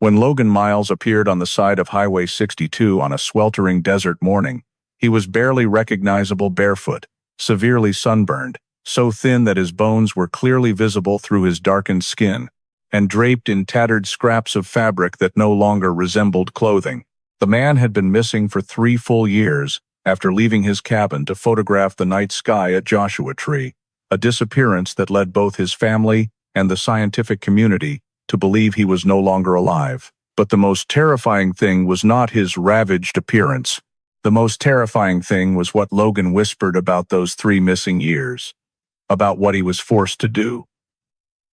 When Logan Miles appeared on the side of Highway 62 on a sweltering desert morning, he was barely recognizable barefoot, severely sunburned, so thin that his bones were clearly visible through his darkened skin, and draped in tattered scraps of fabric that no longer resembled clothing. The man had been missing for 3 full years after leaving his cabin to photograph the night sky at Joshua Tree, a disappearance that led both his family and the scientific community to believe he was no longer alive. But the most terrifying thing was not his ravaged appearance. The most terrifying thing was what Logan whispered about those 3 missing years, about what he was forced to do,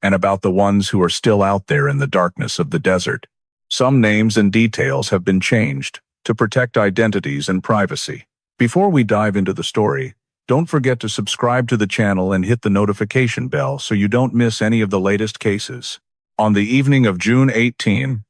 and about the ones who are still out there in the darkness of the desert. Some names and details have been changed to protect identities and privacy. Before we dive into the story, don't forget to subscribe to the channel and hit the notification bell so you don't miss any of the latest cases. On the evening of June 18,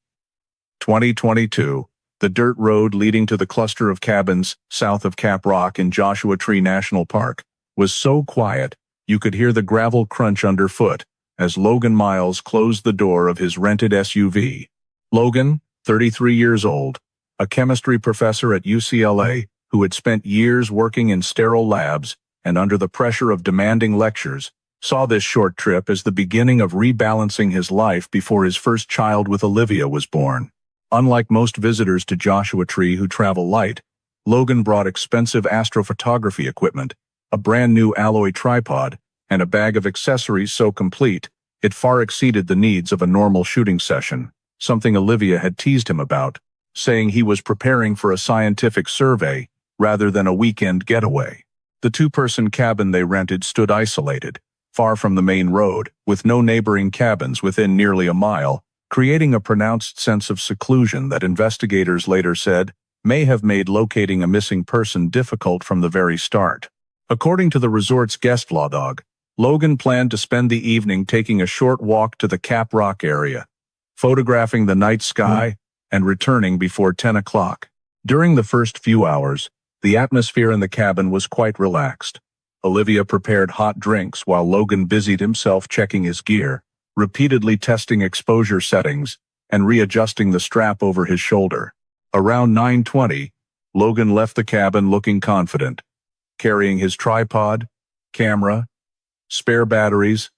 2022, the dirt road leading to the cluster of cabins south of Cap Rock in Joshua Tree National Park was so quiet you could hear the gravel crunch underfoot as Logan Miles closed the door of his rented SUV. Logan, 33 years old, a chemistry professor at UCLA who had spent years working in sterile labs and under the pressure of demanding lectures, saw this short trip as the beginning of rebalancing his life before his first child with Olivia was born. Unlike most visitors to Joshua Tree who travel light, Logan brought expensive astrophotography equipment, a brand new alloy tripod, and a bag of accessories so complete it far exceeded the needs of a normal shooting session, something Olivia had teased him about, saying he was preparing for a scientific survey rather than a weekend getaway. The 2-person cabin they rented stood isolated, far from the main road, with no neighboring cabins within nearly a mile, creating a pronounced sense of seclusion that investigators later said may have made locating a missing person difficult from the very start. According to the resort's guest log, Logan planned to spend the evening taking a short walk to the Cap Rock area, photographing the night sky, and returning before 10 o'clock. During the first few hours, the atmosphere in the cabin was quite relaxed. Olivia prepared hot drinks while Logan busied himself checking his gear, repeatedly testing exposure settings, and readjusting the strap over his shoulder. Around 9:20, Logan left the cabin looking confident, carrying his tripod, camera, spare batteries,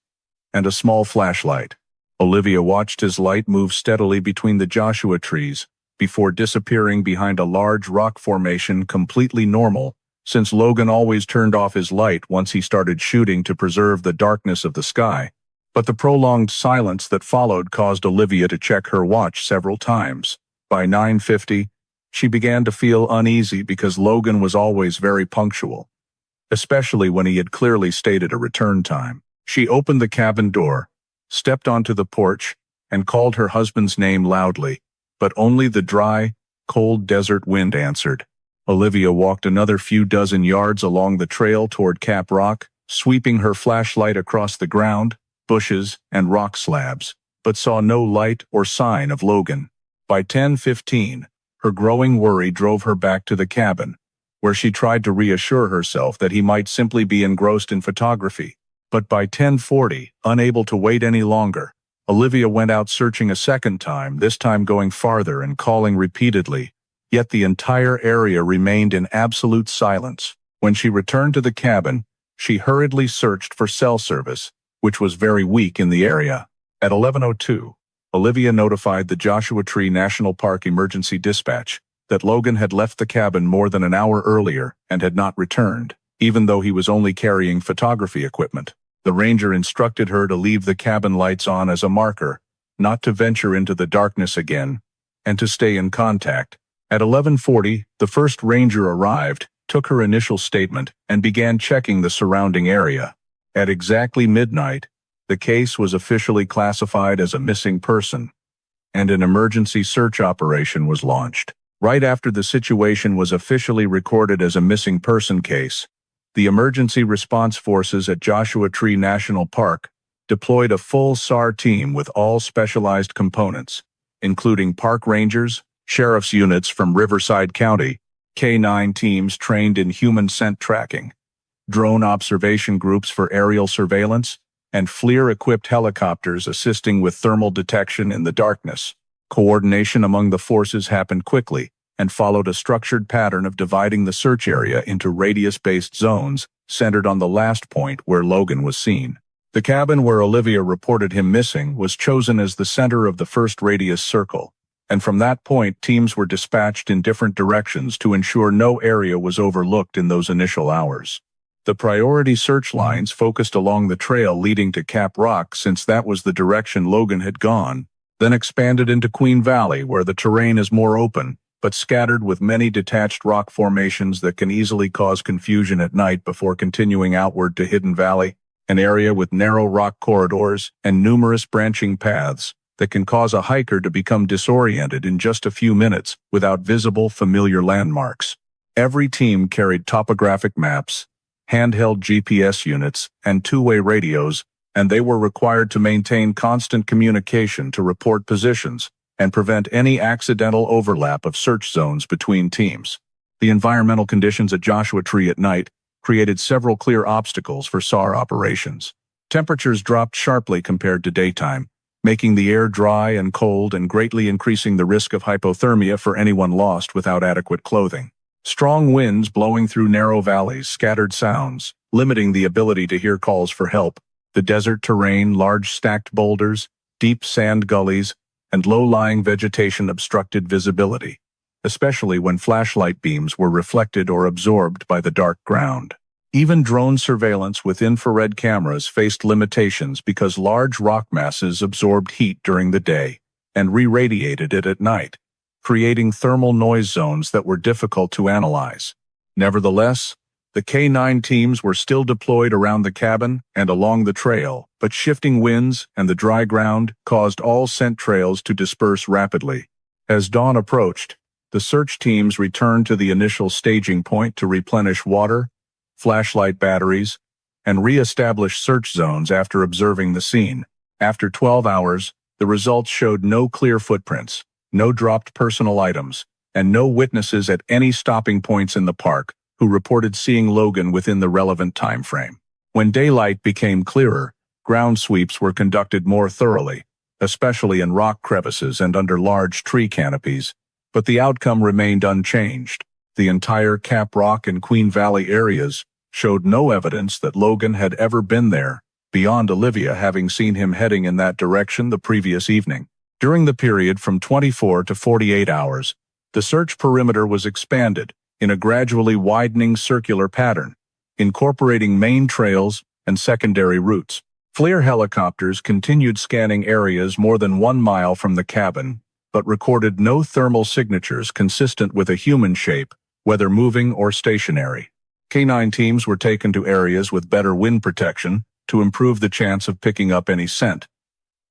and a small flashlight. Olivia watched his light move steadily between the Joshua trees before disappearing behind a large rock formation, completely normal, since Logan always turned off his light once he started shooting to preserve the darkness of the sky. But the prolonged silence that followed caused Olivia to check her watch several times. By 9:50, she began to feel uneasy because Logan was always very punctual, especially when he had clearly stated a return time. She opened the cabin door, stepped onto the porch, and called her husband's name loudly, but only the dry, cold desert wind answered. Olivia walked another few dozen yards along the trail toward Cap Rock, sweeping her flashlight across the ground, bushes, and rock slabs, but saw no light or sign of Logan. By 10:15, her growing worry drove her back to the cabin, where she tried to reassure herself that he might simply be engrossed in photography. But by 10:40, unable to wait any longer, Olivia went out searching a second time, this time going farther and calling repeatedly, yet the entire area remained in absolute silence. When she returned to the cabin, she hurriedly searched for cell service, which was very weak in the area. At 11:02, Olivia notified the Joshua Tree National Park Emergency Dispatch that Logan had left the cabin more than an hour earlier and had not returned, even though he was only carrying photography equipment. The ranger instructed her to leave the cabin lights on as a marker, not to venture into the darkness again, and to stay in contact. At 11:40, the first ranger arrived, took her initial statement, and began checking the surrounding area. At exactly midnight, the case was officially classified as a missing person, and an emergency search operation was launched. Right after the situation was officially recorded as a missing person case, the Emergency Response Forces at Joshua Tree National Park deployed a full SAR team with all specialized components, including park rangers, sheriff's units from Riverside County, K-9 teams trained in human scent tracking, drone observation groups for aerial surveillance, and FLIR-equipped helicopters assisting with thermal detection in the darkness. Coordination among the forces happened quickly and followed a structured pattern of dividing the search area into radius-based zones centered on the last point where Logan was seen. The cabin where Olivia reported him missing was chosen as the center of the first radius circle, and from that point teams were dispatched in different directions to ensure no area was overlooked in those initial hours. The priority search lines focused along the trail leading to Cap Rock since that was the direction Logan had gone, then expanded into Queen Valley where the terrain is more open, but scattered with many detached rock formations that can easily cause confusion at night before continuing outward to Hidden Valley, an area with narrow rock corridors and numerous branching paths that can cause a hiker to become disoriented in just a few minutes without visible familiar landmarks. Every team carried topographic maps, handheld GPS units, and two-way radios, and they were required to maintain constant communication to report positions and prevent any accidental overlap of search zones between teams. The environmental conditions at Joshua Tree at night created several clear obstacles for SAR operations. Temperatures dropped sharply compared to daytime, making the air dry and cold and greatly increasing the risk of hypothermia for anyone lost without adequate clothing. Strong winds blowing through narrow valleys scattered sounds, limiting the ability to hear calls for help. The desert terrain, large stacked boulders, deep sand gullies, and low-lying vegetation obstructed visibility, especially when flashlight beams were reflected or absorbed by the dark ground. Even drone surveillance with infrared cameras faced limitations because large rock masses absorbed heat during the day and re-radiated it at night, creating thermal noise zones that were difficult to analyze. Nevertheless, the K-9 teams were still deployed around the cabin and along the trail, but shifting winds and the dry ground caused all scent trails to disperse rapidly. As dawn approached, the search teams returned to the initial staging point to replenish water, flashlight batteries, and re-establish search zones after observing the scene. After 12 hours, the results showed no clear footprints, no dropped personal items, and no witnesses at any stopping points in the park who reported seeing Logan within the relevant time frame. When daylight became clearer, ground sweeps were conducted more thoroughly, especially in rock crevices and under large tree canopies, but the outcome remained unchanged. The entire Cap Rock and Queen Valley areas showed no evidence that Logan had ever been there, beyond Olivia having seen him heading in that direction the previous evening. During the period from 24 to 48 hours, the search perimeter was expanded in a gradually widening circular pattern, incorporating main trails and secondary routes. FLIR helicopters continued scanning areas more than 1 mile from the cabin, but recorded no thermal signatures consistent with a human shape, whether moving or stationary. K-9 teams were taken to areas with better wind protection to improve the chance of picking up any scent.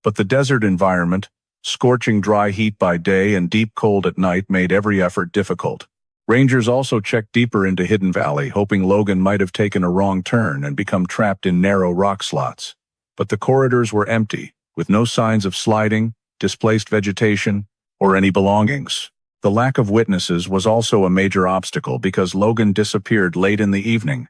But the desert environment, scorching dry heat by day and deep cold at night made every effort difficult. Rangers also checked deeper into Hidden Valley, hoping Logan might have taken a wrong turn and become trapped in narrow rock slots. But the corridors were empty, with no signs of sliding, displaced vegetation, or any belongings. The lack of witnesses was also a major obstacle because Logan disappeared late in the evening,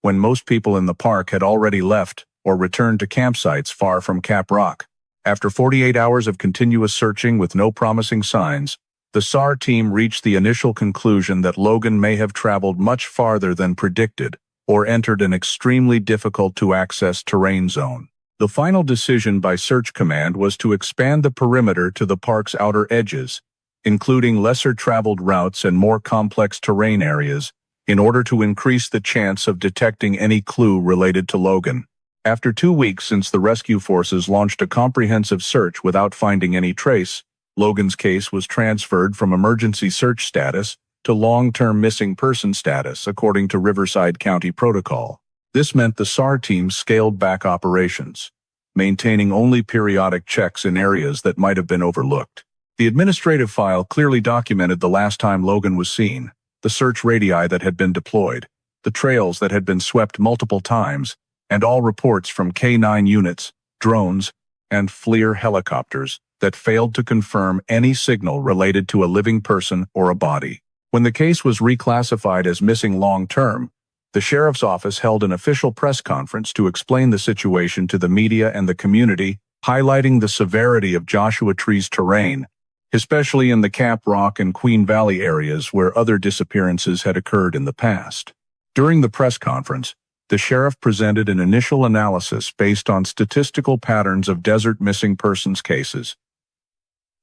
when most people in the park had already left or returned to campsites far from Cap Rock. After 48 hours of continuous searching with no promising signs, the SAR team reached the initial conclusion that Logan may have traveled much farther than predicted or entered an extremely difficult-to-access terrain zone. The final decision by Search Command was to expand the perimeter to the park's outer edges, including lesser-traveled routes and more complex terrain areas, in order to increase the chance of detecting any clue related to Logan. After 2 weeks since the rescue forces launched a comprehensive search without finding any trace, Logan's case was transferred from emergency search status to long-term missing person status according to Riverside County protocol. This meant the SAR team scaled back operations, maintaining only periodic checks in areas that might have been overlooked. The administrative file clearly documented the last time Logan was seen, the search radii that had been deployed, the trails that had been swept multiple times, and all reports from K-9 units, drones, and FLIR helicopters that failed to confirm any signal related to a living person or a body. When the case was reclassified as missing long-term, the sheriff's office held an official press conference to explain the situation to the media and the community, highlighting the severity of Joshua Tree's terrain, especially in the Cap Rock and Queen Valley areas where other disappearances had occurred in the past. During the press conference, the sheriff presented an initial analysis based on statistical patterns of desert missing persons cases.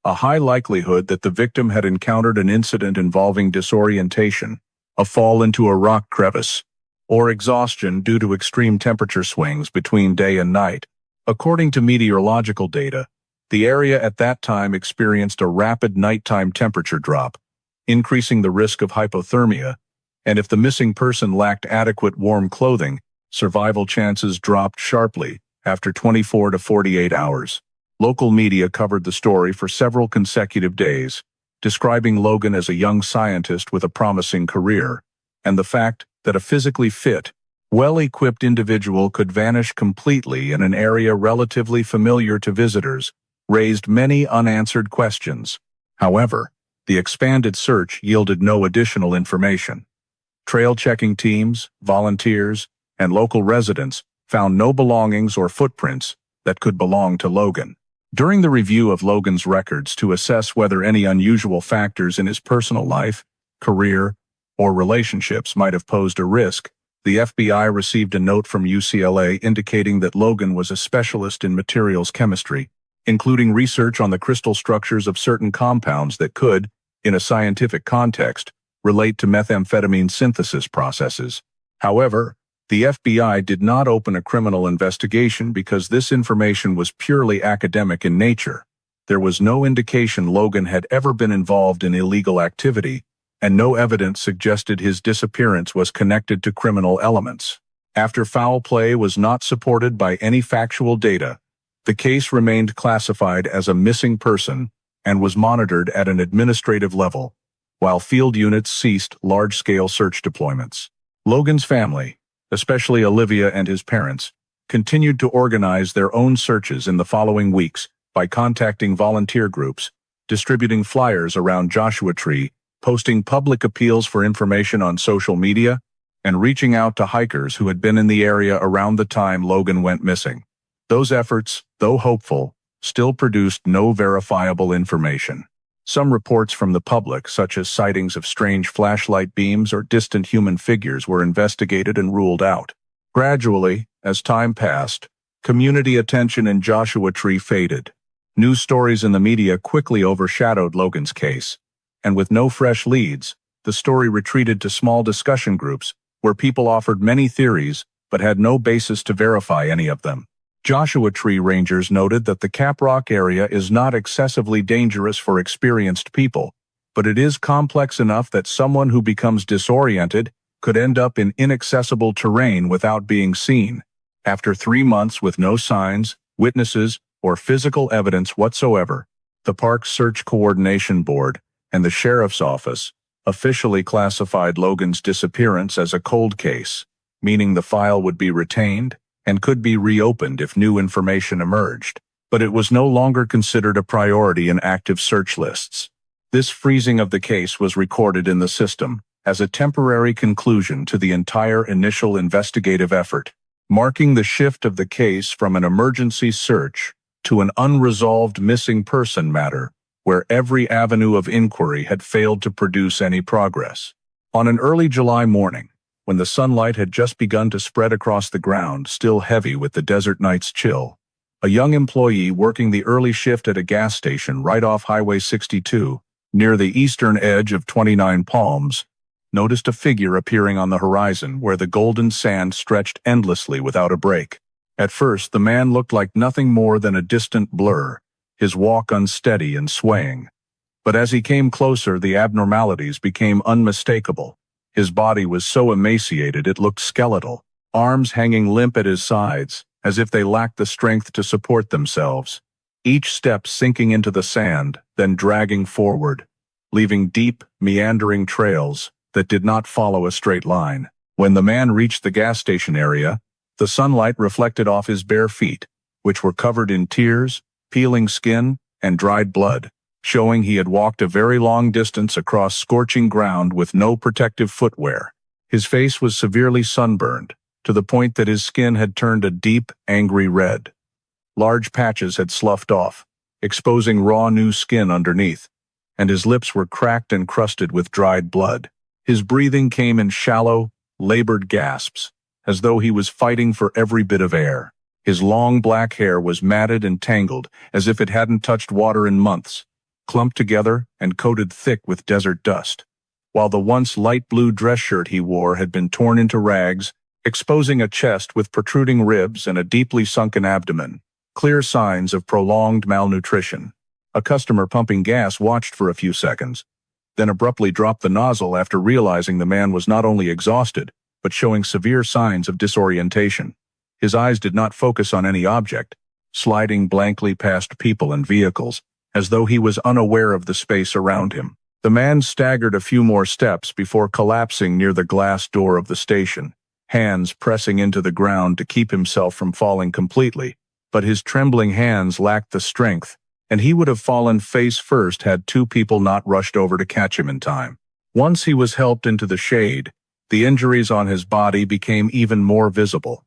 A high likelihood that the victim had encountered an incident involving disorientation, a fall into a rock crevice, or exhaustion due to extreme temperature swings between day and night. According to meteorological data, the area at that time experienced a rapid nighttime temperature drop, increasing the risk of hypothermia, and if the missing person lacked adequate warm clothing, survival chances dropped sharply after 24 to 48 hours. Local media covered the story for several consecutive days, describing Logan as a young scientist with a promising career, and the fact that a physically fit, well-equipped individual could vanish completely in an area relatively familiar to visitors raised many unanswered questions. However, the expanded search yielded no additional information. Trail-checking teams, volunteers, and local residents found no belongings or footprints that could belong to Logan. During the review of Logan's records to assess whether any unusual factors in his personal life, career, or relationships might have posed a risk, the FBI received a note from UCLA indicating that Logan was a specialist in materials chemistry, including research on the crystal structures of certain compounds that could, in a scientific context, relate to methamphetamine synthesis processes. However, the FBI did not open a criminal investigation because this information was purely academic in nature. There was no indication Logan had ever been involved in illegal activity, and no evidence suggested his disappearance was connected to criminal elements. After foul play was not supported by any factual data, the case remained classified as a missing person and was monitored at an administrative level, while field units ceased large-scale search deployments. Logan's family, especially Olivia and his parents, continued to organize their own searches in the following weeks by contacting volunteer groups, distributing flyers around Joshua Tree, posting public appeals for information on social media, and reaching out to hikers who had been in the area around the time Logan went missing. Those efforts, though hopeful, still produced no verifiable information. Some reports from the public, such as sightings of strange flashlight beams or distant human figures, were investigated and ruled out. Gradually, as time passed, community attention in Joshua Tree faded. News stories in the media quickly overshadowed Logan's case, and with no fresh leads, the story retreated to small discussion groups where people offered many theories but had no basis to verify any of them. Joshua Tree rangers noted that the Cap Rock area is not excessively dangerous for experienced people, but it is complex enough that someone who becomes disoriented could end up in inaccessible terrain without being seen. After 3 months with no signs, witnesses, or physical evidence whatsoever, the Park Search Coordination Board and the Sheriff's Office officially classified Logan's disappearance as a cold case, meaning the file would be retained and could be reopened if new information emerged, but it was no longer considered a priority in active search lists. This freezing of the case was recorded in the system as a temporary conclusion to the entire initial investigative effort, marking the shift of the case from an emergency search to an unresolved missing person matter where every avenue of inquiry had failed to produce any progress. On an early July morning, when the sunlight had just begun to spread across the ground, still heavy with the desert night's chill, a young employee working the early shift at a gas station right off Highway 62, near the eastern edge of 29 Palms, noticed a figure appearing on the horizon where the golden sand stretched endlessly without a break. At first, the man looked like nothing more than a distant blur, his walk unsteady and swaying. But as he came closer, the abnormalities became unmistakable. His body was so emaciated it looked skeletal, arms hanging limp at his sides, as if they lacked the strength to support themselves, each step sinking into the sand, then dragging forward, leaving deep, meandering trails that did not follow a straight line. When the man reached the gas station area, the sunlight reflected off his bare feet, which were covered in tears, peeling skin, and dried blood, showing he had walked a very long distance across scorching ground with no protective footwear. His face was severely sunburned, to the point that his skin had turned a deep, angry red. Large patches had sloughed off, exposing raw new skin underneath, and his lips were cracked and crusted with dried blood. His breathing came in shallow, labored gasps, as though he was fighting for every bit of air. His long black hair was matted and tangled, as if it hadn't touched water in months, clumped together and coated thick with desert dust, while the once light blue dress shirt he wore had been torn into rags, exposing a chest with protruding ribs and a deeply sunken abdomen, clear signs of prolonged malnutrition. A customer pumping gas watched for a few seconds, then abruptly dropped the nozzle after realizing the man was not only exhausted, but showing severe signs of disorientation. His eyes did not focus on any object, sliding blankly past people and vehicles, as though he was unaware of the space around him. The man staggered a few more steps before collapsing near the glass door of the station, hands pressing into the ground to keep himself from falling completely, but his trembling hands lacked the strength, and he would have fallen face first had two people not rushed over to catch him in time. Once he was helped into the shade, the injuries on his body became even more visible.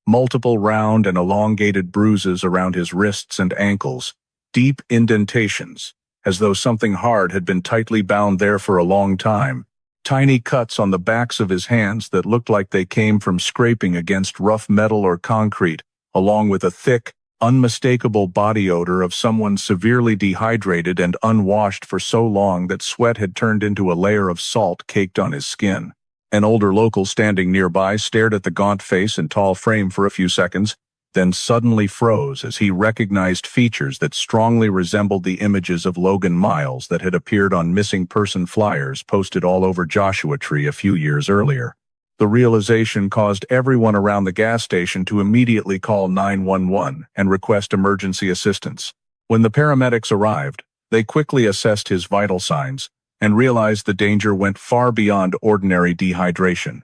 Multiple round and elongated bruises around his wrists and ankles, deep indentations, as though something hard had been tightly bound there for a long time, tiny cuts on the backs of his hands that looked like they came from scraping against rough metal or concrete, along with a thick, unmistakable body odor of someone severely dehydrated and unwashed for so long that sweat had turned into a layer of salt caked on his skin. An older local standing nearby stared at the gaunt face and tall frame for a few seconds, then suddenly froze as he recognized features that strongly resembled the images of Logan Miles that had appeared on missing person flyers posted all over Joshua Tree a few years earlier. The realization caused everyone around the gas station to immediately call 911 and request emergency assistance. When the paramedics arrived, they quickly assessed his vital signs and realized the danger went far beyond ordinary dehydration.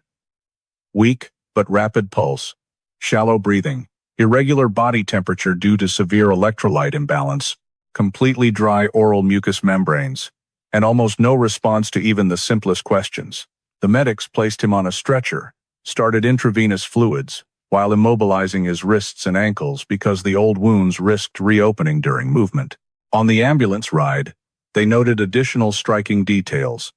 Weak but rapid pulse, shallow breathing, irregular body temperature due to severe electrolyte imbalance, completely dry oral mucous membranes, and almost no response to even the simplest questions. The medics placed him on a stretcher, started intravenous fluids, while immobilizing his wrists and ankles because the old wounds risked reopening during movement. On the ambulance ride, they noted additional striking details.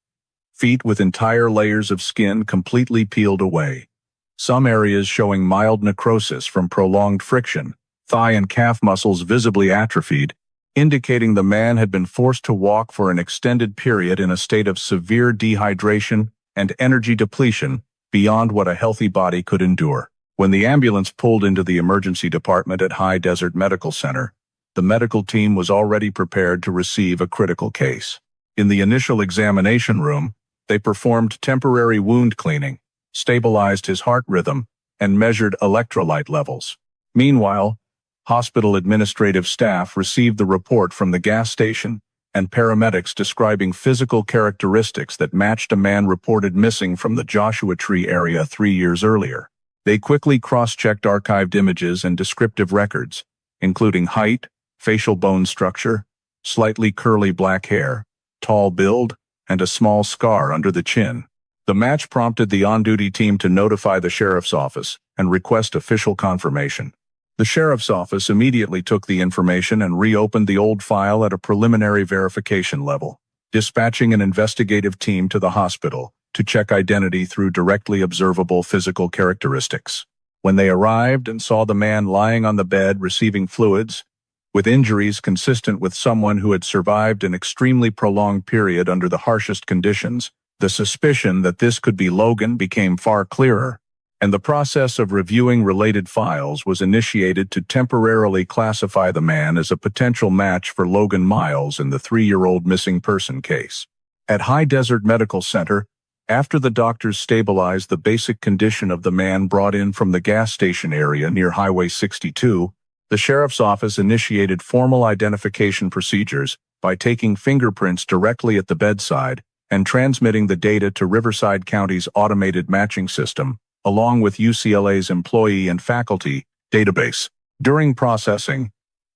Feet with entire layers of skin completely peeled away, some areas showing mild necrosis from prolonged friction, thigh and calf muscles visibly atrophied, indicating the man had been forced to walk for an extended period in a state of severe dehydration and energy depletion beyond what a healthy body could endure. When the ambulance pulled into the emergency department at High Desert Medical Center, the medical team was already prepared to receive a critical case. In the initial examination room, they performed temporary wound cleaning, stabilized his heart rhythm, and measured electrolyte levels. Meanwhile, hospital administrative staff received the report from the gas station and paramedics describing physical characteristics that matched a man reported missing from the Joshua Tree area 3 years earlier. They quickly cross-checked archived images and descriptive records, including height, facial bone structure, slightly curly black hair, tall build, and a small scar under the chin. The match prompted the on-duty team to notify the sheriff's office and request official confirmation. The sheriff's office immediately took the information and reopened the old file at a preliminary verification level, dispatching an investigative team to the hospital to check identity through directly observable physical characteristics. When they arrived and saw the man lying on the bed receiving fluids, with injuries consistent with someone who had survived an extremely prolonged period under the harshest conditions, the suspicion that this could be Logan became far clearer, and the process of reviewing related files was initiated to temporarily classify the man as a potential match for Logan Miles in the 3-year-old missing person case. At High Desert Medical Center, after the doctors stabilized the basic condition of the man brought in from the gas station area near Highway 62, the sheriff's office initiated formal identification procedures by taking fingerprints directly at the bedside and transmitting the data to Riverside County's automated matching system, along with UCLA's employee and faculty database. During processing,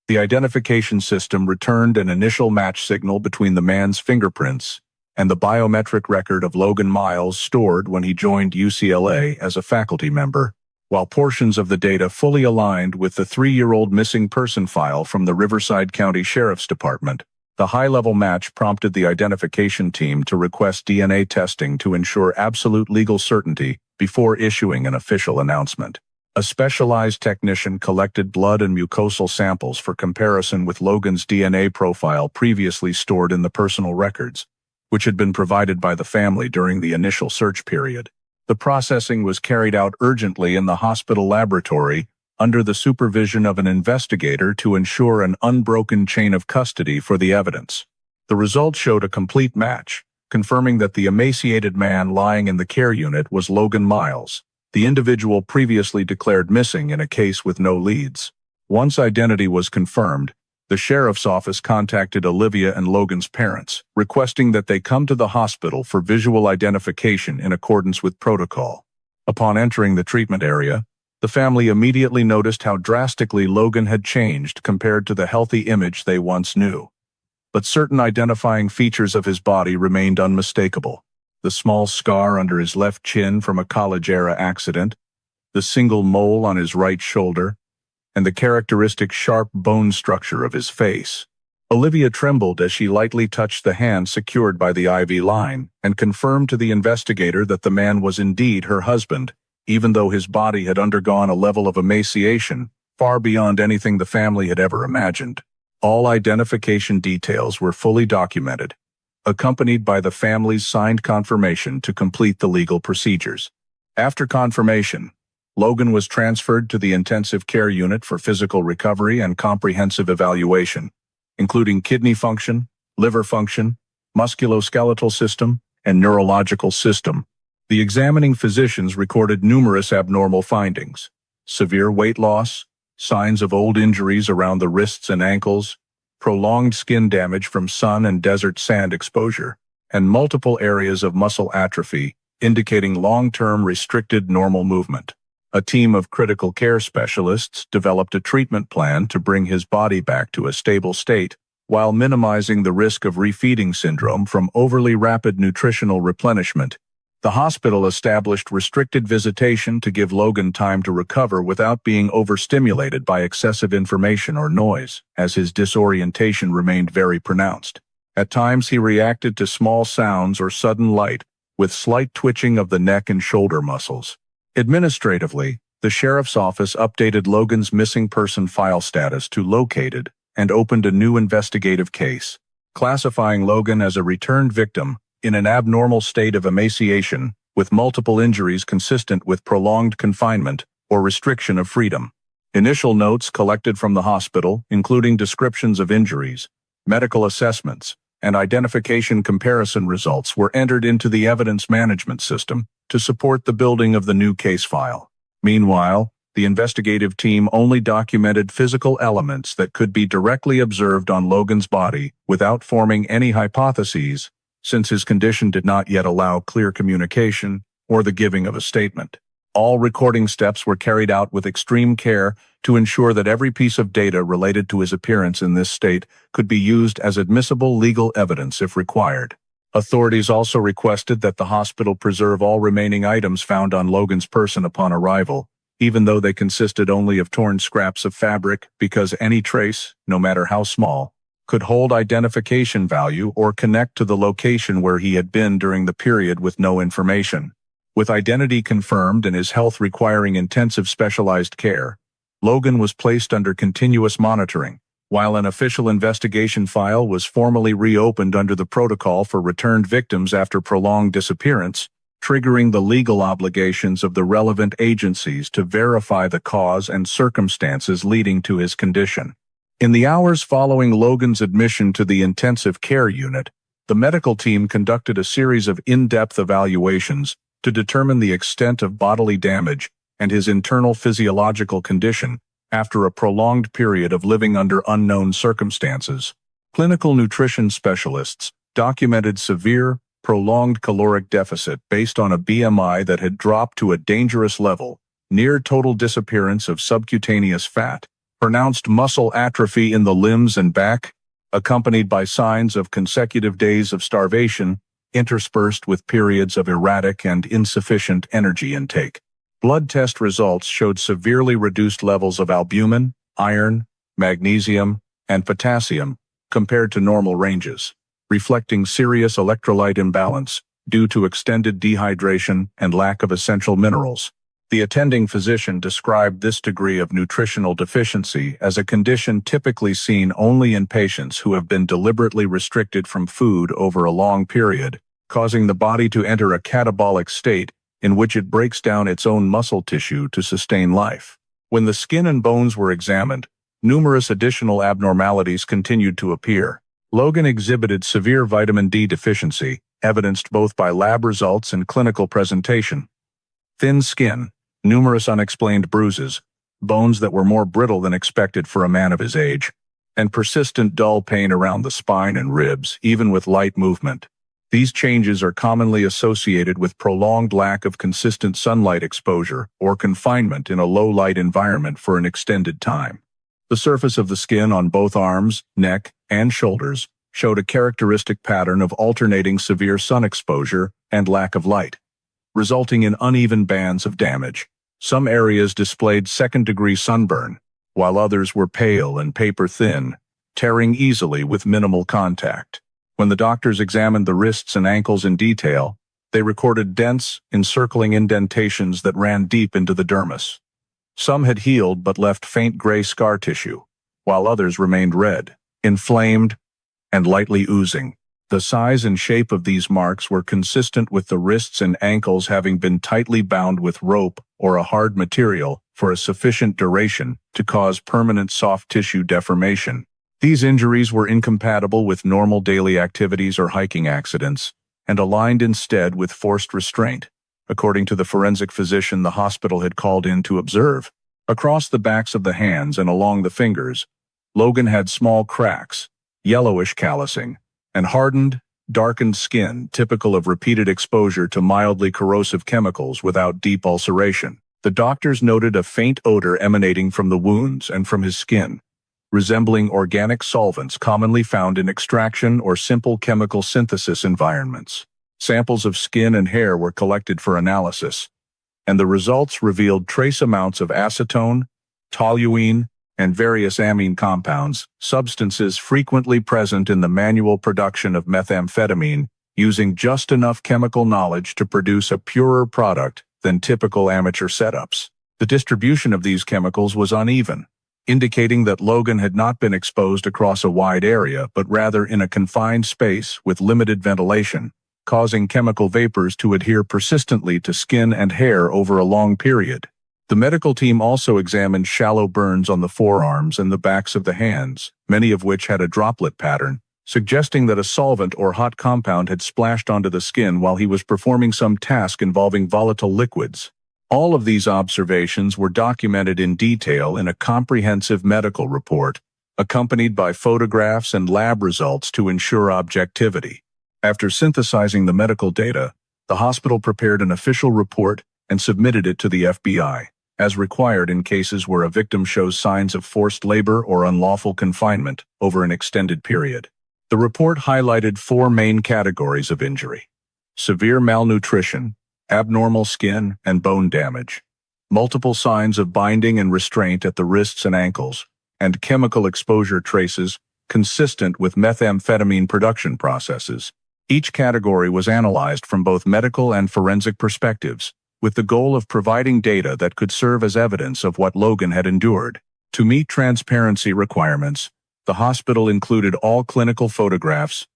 the identification system returned an initial match signal between the man's fingerprints and the biometric record of Logan Miles stored when he joined UCLA as a faculty member, while portions of the data fully aligned with the 3-year-old missing person file from the Riverside County Sheriff's Department. The high-level match prompted the identification team to request DNA testing to ensure absolute legal certainty before issuing an official announcement. A specialized technician collected blood and mucosal samples for comparison with Logan's DNA profile previously stored in the personal records, which had been provided by the family during the initial search period. The processing was carried out urgently in the hospital laboratory under the supervision of an investigator to ensure an unbroken chain of custody for the evidence. The results showed a complete match, confirming that the emaciated man lying in the care unit was Logan Miles, the individual previously declared missing in a case with no leads. Once identity was confirmed, the sheriff's office contacted Olivia and Logan's parents, requesting that they come to the hospital for visual identification in accordance with protocol. Upon entering the treatment area, the family immediately noticed how drastically Logan had changed compared to the healthy image they once knew. But certain identifying features of his body remained unmistakable. The small scar under his left chin from a college-era accident, the single mole on his right shoulder, and the characteristic sharp bone structure of his face. Olivia trembled as she lightly touched the hand secured by the IV line and confirmed to the investigator that the man was indeed her husband, even though his body had undergone a level of emaciation far beyond anything the family had ever imagined. All identification details were fully documented, accompanied by the family's signed confirmation to complete the legal procedures. After confirmation, Logan was transferred to the intensive care unit for physical recovery and comprehensive evaluation, including kidney function, liver function, musculoskeletal system, and neurological system. The examining physicians recorded numerous abnormal findings: severe weight loss, signs of old injuries around the wrists and ankles, prolonged skin damage from sun and desert sand exposure, and multiple areas of muscle atrophy, indicating long-term restricted normal movement. A team of critical care specialists developed a treatment plan to bring his body back to a stable state, while minimizing the risk of refeeding syndrome from overly rapid nutritional replenishment. The hospital established restricted visitation to give Logan time to recover without being overstimulated by excessive information or noise, as his disorientation remained very pronounced. At times he reacted to small sounds or sudden light, with slight twitching of the neck and shoulder muscles. Administratively, the sheriff's office updated Logan's missing person file status to located and opened a new investigative case, classifying Logan as a returned victim in an abnormal state of emaciation with multiple injuries consistent with prolonged confinement or restriction of freedom. Initial notes collected from the hospital, including descriptions of injuries, medical assessments, and identification comparison results, were entered into the evidence management system to support the building of the new case file. Meanwhile, the investigative team only documented physical elements that could be directly observed on Logan's body without forming any hypotheses, since his condition did not yet allow clear communication or the giving of a statement. All recording steps were carried out with extreme care to ensure that every piece of data related to his appearance in this state could be used as admissible legal evidence if required. Authorities also requested that the hospital preserve all remaining items found on Logan's person upon arrival, even though they consisted only of torn scraps of fabric, because any trace, no matter how small, could hold identification value or connect to the location where he had been during the period with no information. With identity confirmed and his health requiring intensive specialized care, Logan was placed under continuous monitoring, while an official investigation file was formally reopened under the protocol for returned victims after prolonged disappearance, triggering the legal obligations of the relevant agencies to verify the cause and circumstances leading to his condition. In the hours following Logan's admission to the intensive care unit, the medical team conducted a series of in-depth evaluations to determine the extent of bodily damage and his internal physiological condition after a prolonged period of living under unknown circumstances. Clinical nutrition specialists documented severe, prolonged caloric deficit based on a BMI that had dropped to a dangerous level, near total disappearance of subcutaneous fat, pronounced muscle atrophy in the limbs and back, accompanied by signs of consecutive days of starvation, interspersed with periods of erratic and insufficient energy intake. Blood test results showed severely reduced levels of albumin, iron, magnesium, and potassium, compared to normal ranges, reflecting serious electrolyte imbalance due to extended dehydration and lack of essential minerals. The attending physician described this degree of nutritional deficiency as a condition typically seen only in patients who have been deliberately restricted from food over a long period, causing the body to enter a catabolic state in which it breaks down its own muscle tissue to sustain life. When the skin and bones were examined, numerous additional abnormalities continued to appear. Logan exhibited severe vitamin D deficiency, evidenced both by lab results and clinical presentation. Thin skin, numerous unexplained bruises, bones that were more brittle than expected for a man of his age, and persistent dull pain around the spine and ribs, even with light movement. These changes are commonly associated with prolonged lack of consistent sunlight exposure or confinement in a low-light environment for an extended time. The surface of the skin on both arms, neck, and shoulders showed a characteristic pattern of alternating severe sun exposure and lack of light, resulting in uneven bands of damage. Some areas displayed second-degree sunburn, while others were pale and paper-thin, tearing easily with minimal contact. When the doctors examined the wrists and ankles in detail, they recorded dense, encircling indentations that ran deep into the dermis. Some had healed but left faint gray scar tissue, while others remained red, inflamed, and lightly oozing. The size and shape of these marks were consistent with the wrists and ankles having been tightly bound with rope or a hard material for a sufficient duration to cause permanent soft tissue deformation. These injuries were incompatible with normal daily activities or hiking accidents, and aligned instead with forced restraint, according to the forensic physician the hospital had called in to observe. Across the backs of the hands and along the fingers, Logan had small cracks, yellowish callousing, and hardened, darkened skin typical of repeated exposure to mildly corrosive chemicals without deep ulceration. The doctors noted a faint odor emanating from the wounds and from his skin, resembling organic solvents commonly found in extraction or simple chemical synthesis environments. Samples of skin and hair were collected for analysis, and the results revealed trace amounts of acetone, toluene, and various amine compounds, substances frequently present in the manual production of methamphetamine, using just enough chemical knowledge to produce a purer product than typical amateur setups. The distribution of these chemicals was uneven, indicating that Logan had not been exposed across a wide area but rather in a confined space with limited ventilation, causing chemical vapors to adhere persistently to skin and hair over a long period. The medical team also examined shallow burns on the forearms and the backs of the hands, many of which had a droplet pattern, suggesting that a solvent or hot compound had splashed onto the skin while he was performing some task involving volatile liquids. All of these observations were documented in detail in a comprehensive medical report, accompanied by photographs and lab results to ensure objectivity. After synthesizing the medical data, the hospital prepared an official report and submitted it to the FBI, as required in cases where a victim shows signs of forced labor or unlawful confinement over an extended period. The report highlighted 4 main categories of injury: severe malnutrition, abnormal skin and bone damage, multiple signs of binding and restraint at the wrists and ankles, and chemical exposure traces consistent with methamphetamine production processes. Each category was analyzed from both medical and forensic perspectives, with the goal of providing data that could serve as evidence of what Logan had endured. To meet transparency requirements, the hospital included all clinical photographs,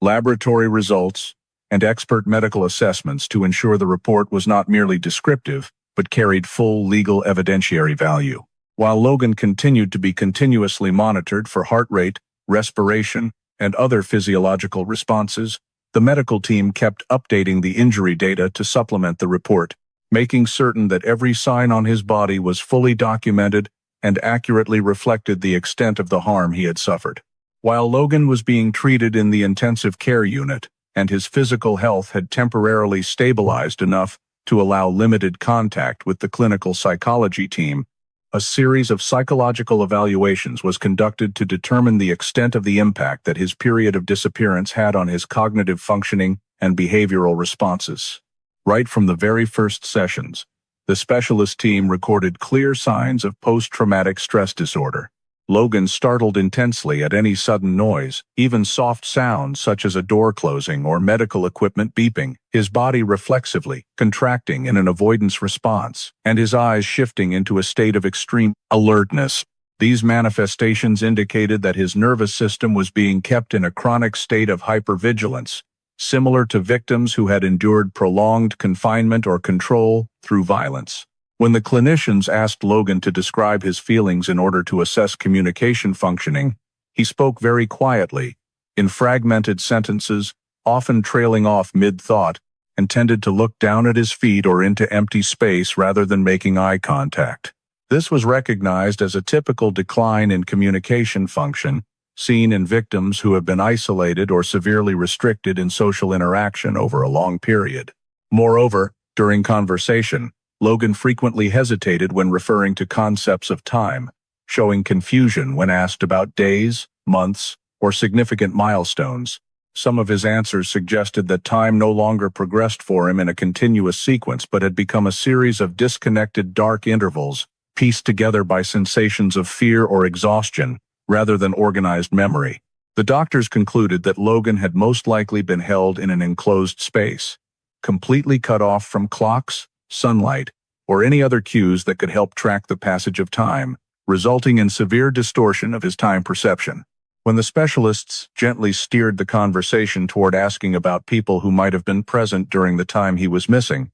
laboratory results, and expert medical assessments to ensure the report was not merely descriptive, but carried full legal evidentiary value. While Logan continued to be continuously monitored for heart rate, respiration, and other physiological responses, the medical team kept updating the injury data to supplement the report, making certain that every sign on his body was fully documented and accurately reflected the extent of the harm he had suffered. While Logan was being treated in the intensive care unit, and his physical health had temporarily stabilized enough to allow limited contact with the clinical psychology team, a series of psychological evaluations was conducted to determine the extent of the impact that his period of disappearance had on his cognitive functioning and behavioral responses. Right from the very first sessions, the specialist team recorded clear signs of post-traumatic stress disorder. Logan startled intensely at any sudden noise, even soft sounds such as a door closing or medical equipment beeping, his body reflexively contracting in an avoidance response, and his eyes shifting into a state of extreme alertness. These manifestations indicated that his nervous system was being kept in a chronic state of hypervigilance, similar to victims who had endured prolonged confinement or control through violence. When the clinicians asked Logan to describe his feelings in order to assess communication functioning, he spoke very quietly, in fragmented sentences, often trailing off mid-thought, and tended to look down at his feet or into empty space rather than making eye contact. This was recognized as a typical decline in communication function, seen in victims who have been isolated or severely restricted in social interaction over a long period. Moreover, during conversation, Logan frequently hesitated when referring to concepts of time, showing confusion when asked about days, months, or significant milestones. Some of his answers suggested that time no longer progressed for him in a continuous sequence but had become a series of disconnected dark intervals, pieced together by sensations of fear or exhaustion, rather than organized memory. The doctors concluded that Logan had most likely been held in an enclosed space, completely cut off from clocks, sunlight, or any other cues that could help track the passage of time, resulting in severe distortion of his time perception. When the specialists gently steered the conversation toward asking about people who might have been present during the time he was missing,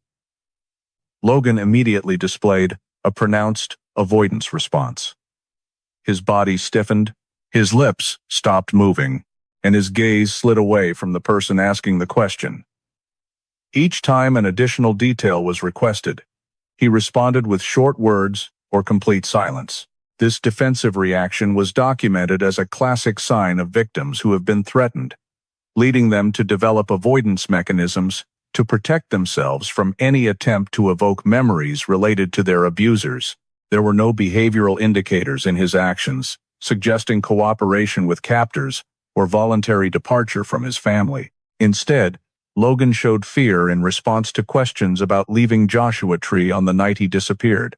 Logan immediately displayed a pronounced avoidance response. His body stiffened, his lips stopped moving, and his gaze slid away from the person asking the question. Each time an additional detail was requested, he responded with short words or complete silence. This defensive reaction was documented as a classic sign of victims who have been threatened, leading them to develop avoidance mechanisms to protect themselves from any attempt to evoke memories related to their abusers. There were no behavioral indicators in his actions, suggesting cooperation with captors or voluntary departure from his family. Instead, Logan showed fear in response to questions about leaving Joshua Tree on the night he disappeared,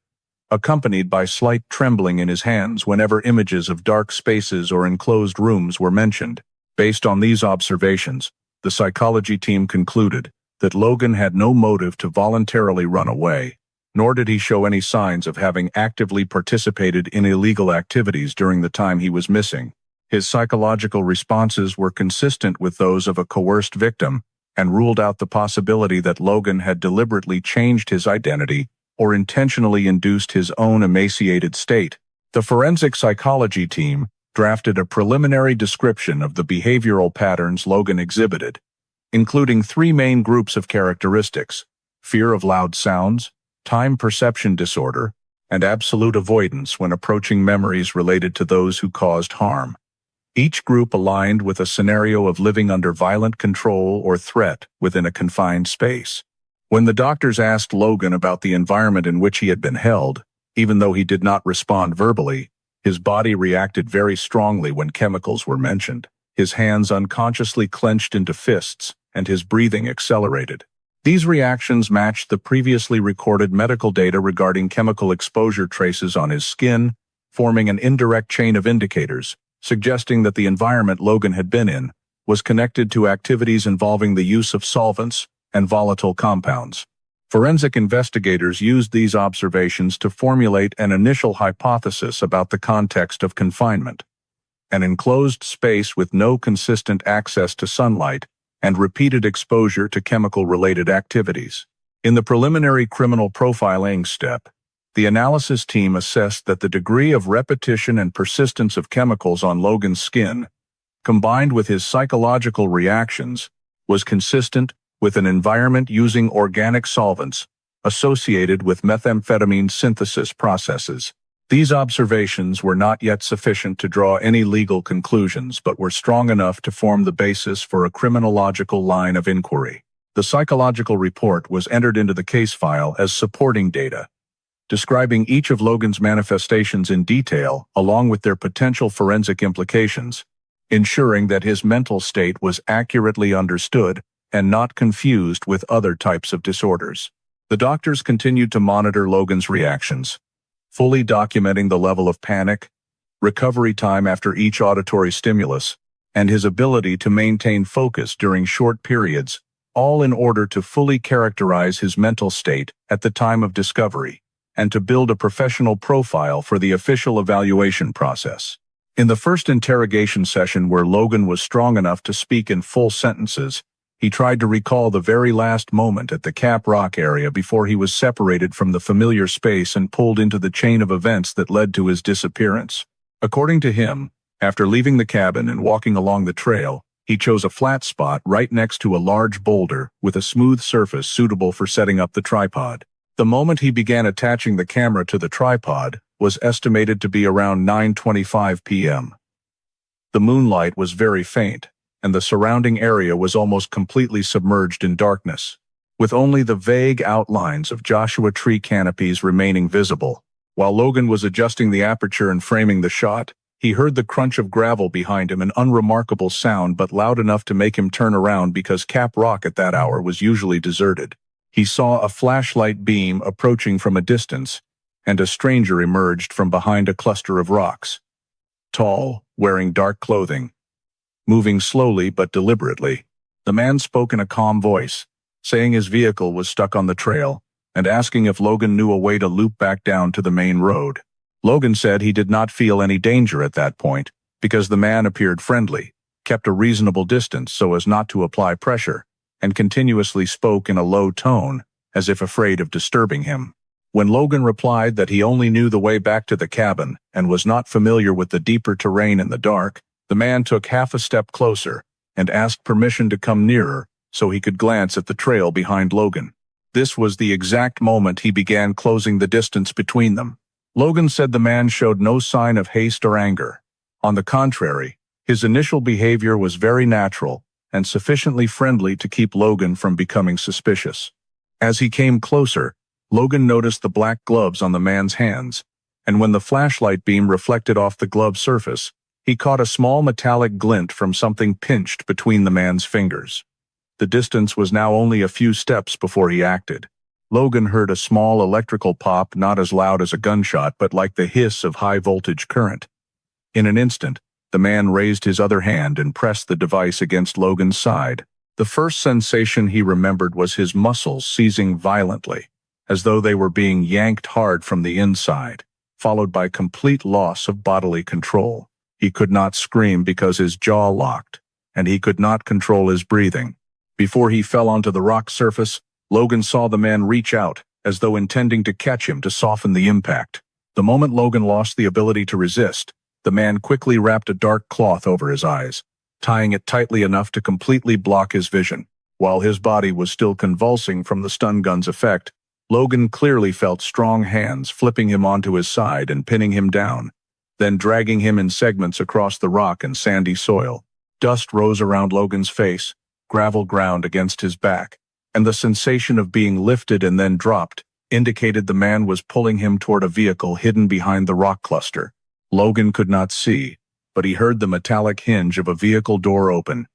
accompanied by slight trembling in his hands whenever images of dark spaces or enclosed rooms were mentioned. Based on these observations, the psychology team concluded that Logan had no motive to voluntarily run away, nor did he show any signs of having actively participated in illegal activities during the time he was missing. His psychological responses were consistent with those of a coerced victim and ruled out the possibility that Logan had deliberately changed his identity or intentionally induced his own emaciated state. The forensic psychology team drafted a preliminary description of the behavioral patterns Logan exhibited, including three main groups of characteristics: fear of loud sounds, time perception disorder, and absolute avoidance when approaching memories related to those who caused harm. Each group aligned with a scenario of living under violent control or threat within a confined space. When the doctors asked Logan about the environment in which he had been held, even though he did not respond verbally, his body reacted very strongly when chemicals were mentioned. His hands unconsciously clenched into fists, and his breathing accelerated. These reactions matched the previously recorded medical data regarding chemical exposure traces on his skin, forming an indirect chain of indicators, suggesting that the environment Logan had been in was connected to activities involving the use of solvents and volatile compounds. Forensic investigators used these observations to formulate an initial hypothesis about the context of confinement: an enclosed space with no consistent access to sunlight and repeated exposure to chemical-related activities. In the preliminary criminal profiling step, the analysis team assessed that the degree of repetition and persistence of chemicals on Logan's skin, combined with his psychological reactions, was consistent with an environment using organic solvents associated with methamphetamine synthesis processes. These observations were not yet sufficient to draw any legal conclusions but were strong enough to form the basis for a criminological line of inquiry. The psychological report was entered into the case file as supporting data, describing each of Logan's manifestations in detail along with their potential forensic implications, ensuring that his mental state was accurately understood and not confused with other types of disorders. The doctors continued to monitor Logan's reactions, fully documenting the level of panic, recovery time after each auditory stimulus, and his ability to maintain focus during short periods, all in order to fully characterize his mental state at the time of discovery, and to build a professional profile for the official evaluation process. In the first interrogation session where Logan was strong enough to speak in full sentences, he tried to recall the very last moment at the Cap Rock area before he was separated from the familiar space and pulled into the chain of events that led to his disappearance. According to him, after leaving the cabin and walking along the trail, he chose a flat spot right next to a large boulder with a smooth surface suitable for setting up the tripod. The moment he began attaching the camera to the tripod was estimated to be around 9:25 p.m. The moonlight was very faint, and the surrounding area was almost completely submerged in darkness, with only the vague outlines of Joshua tree canopies remaining visible. While Logan was adjusting the aperture and framing the shot, he heard the crunch of gravel behind him, an unremarkable sound but loud enough to make him turn around because Cap Rock at that hour was usually deserted. He saw a flashlight beam approaching from a distance, and a stranger emerged from behind a cluster of rocks. Tall, wearing dark clothing, moving slowly but deliberately. The man spoke in a calm voice, saying his vehicle was stuck on the trail, and asking if Logan knew a way to loop back down to the main road. Logan said he did not feel any danger at that point, because the man appeared friendly, kept a reasonable distance so as not to apply pressure, and continuously spoke in a low tone, as if afraid of disturbing him. When Logan replied that he only knew the way back to the cabin and was not familiar with the deeper terrain in the dark, the man took half a step closer and asked permission to come nearer so he could glance at the trail behind Logan. This was the exact moment he began closing the distance between them. Logan said the man showed no sign of haste or anger. On the contrary, his initial behavior was very natural and sufficiently friendly to keep Logan from becoming suspicious. As he came closer, Logan noticed the black gloves on the man's hands, and when the flashlight beam reflected off the glove surface, he caught a small metallic glint from something pinched between the man's fingers. The distance was now only a few steps before he acted. Logan heard a small electrical pop, not as loud as a gunshot, but like the hiss of high-voltage current. In an instant, the man raised his other hand and pressed the device against Logan's side. The first sensation he remembered was his muscles seizing violently, as though they were being yanked hard from the inside, followed by complete loss of bodily control. He could not scream because his jaw locked, and he could not control his breathing. Before he fell onto the rock surface, Logan saw the man reach out, as though intending to catch him to soften the impact. The moment Logan lost the ability to resist, the man quickly wrapped a dark cloth over his eyes, tying it tightly enough to completely block his vision. While his body was still convulsing from the stun gun's effect, Logan clearly felt strong hands flipping him onto his side and pinning him down, then dragging him in segments across the rock and sandy soil. Dust rose around Logan's face, gravel ground against his back, and the sensation of being lifted and then dropped indicated the man was pulling him toward a vehicle hidden behind the rock cluster. Logan could not see, but he heard the metallic hinge of a vehicle door open,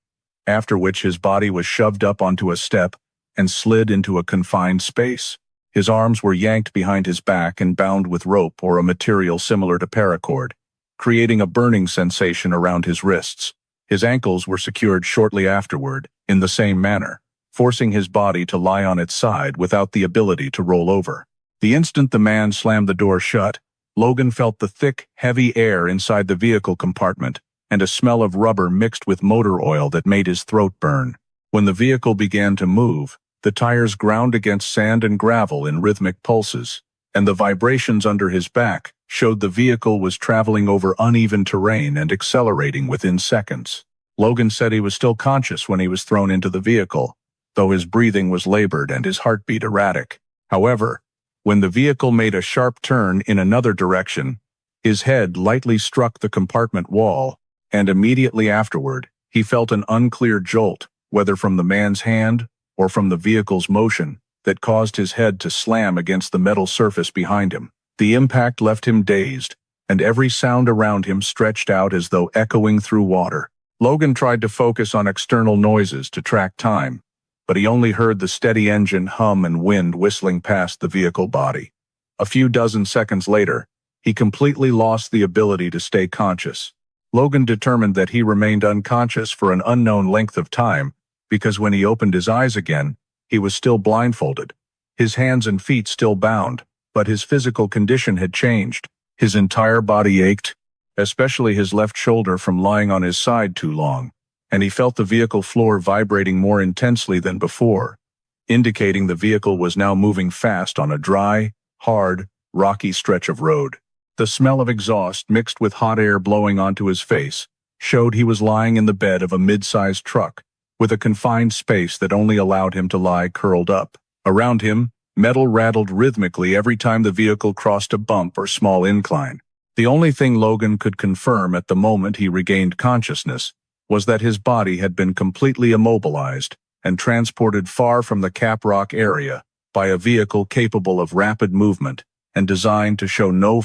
after which his body was shoved up onto a step and slid into a confined space. His arms were yanked behind his back and bound with rope or a material similar to paracord, creating a burning sensation around his wrists. His ankles were secured shortly afterward, in the same manner, forcing his body to lie on its side without the ability to roll over. The instant the man slammed the door shut, Logan felt the thick, heavy air inside the vehicle compartment and a smell of rubber mixed with motor oil that made his throat burn. When the vehicle began to move, the tires ground against sand and gravel in rhythmic pulses, and the vibrations under his back showed the vehicle was traveling over uneven terrain and accelerating within seconds. Logan said he was still conscious when he was thrown into the vehicle, though his breathing was labored and his heartbeat erratic. However, when the vehicle made a sharp turn in another direction, his head lightly struck the compartment wall, and immediately afterward, he felt an unclear jolt, whether from the man's hand or from the vehicle's motion, that caused his head to slam against the metal surface behind him. The impact left him dazed, and every sound around him stretched out as though echoing through water. Logan tried to focus on external noises to track time, but he only heard the steady engine hum and wind whistling past the vehicle body. A few dozen seconds later, He completely lost the ability to stay conscious. Logan determined that he remained unconscious for an unknown length of time, because when he opened his eyes again, he was still blindfolded. His hands and feet still bound, but his physical condition had changed. His entire body ached, especially his left shoulder from lying on his side too long, and he felt the vehicle floor vibrating more intensely than before, indicating the vehicle was now moving fast on a dry, hard, rocky stretch of road. The smell of exhaust mixed with hot air blowing onto his face showed he was lying in the bed of a mid-sized truck, with a confined space that only allowed him to lie curled up. Around him, metal rattled rhythmically every time the vehicle crossed a bump or small incline. The only thing Logan could confirm at the moment he regained consciousness was that his body had been completely immobilized and transported far from the Caprock area by a vehicle capable of rapid movement and designed to show no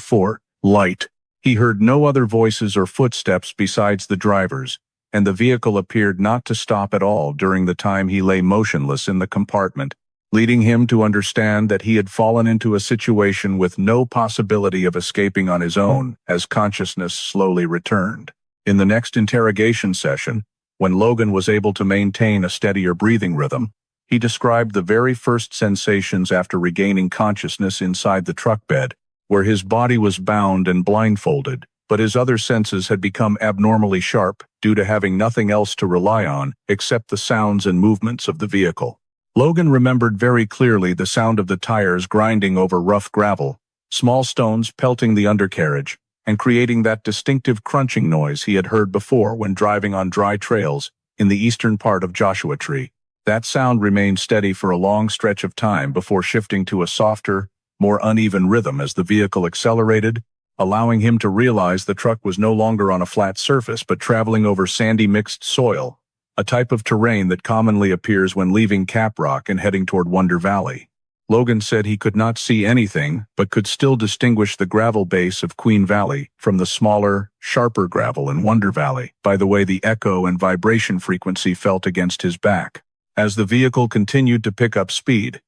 light. He heard no other voices or footsteps besides the driver's, and the vehicle appeared not to stop at all during the time he lay motionless in the compartment, leading him to understand that he had fallen into a situation with no possibility of escaping on his own as consciousness slowly returned. In the next interrogation session, when Logan was able to maintain a steadier breathing rhythm, he described the very first sensations after regaining consciousness inside the truck bed, where his body was bound and blindfolded, but his other senses had become abnormally sharp due to having nothing else to rely on except the sounds and movements of the vehicle. Logan remembered very clearly the sound of the tires grinding over rough gravel, small stones pelting the undercarriage, and creating that distinctive crunching noise he had heard before when driving on dry trails in the eastern part of Joshua Tree. That sound remained steady for a long stretch of time before shifting to a softer, more uneven rhythm as the vehicle accelerated, allowing him to realize the truck was no longer on a flat surface but traveling over sandy mixed soil, a type of terrain that commonly appears when leaving Caprock and heading toward Wonder Valley. Logan said he could not see anything but could still distinguish the gravel base of Queen Valley from the smaller, sharper gravel in Wonder Valley by the way the echo and vibration frequency felt against his back. As the vehicle continued to pick up speed,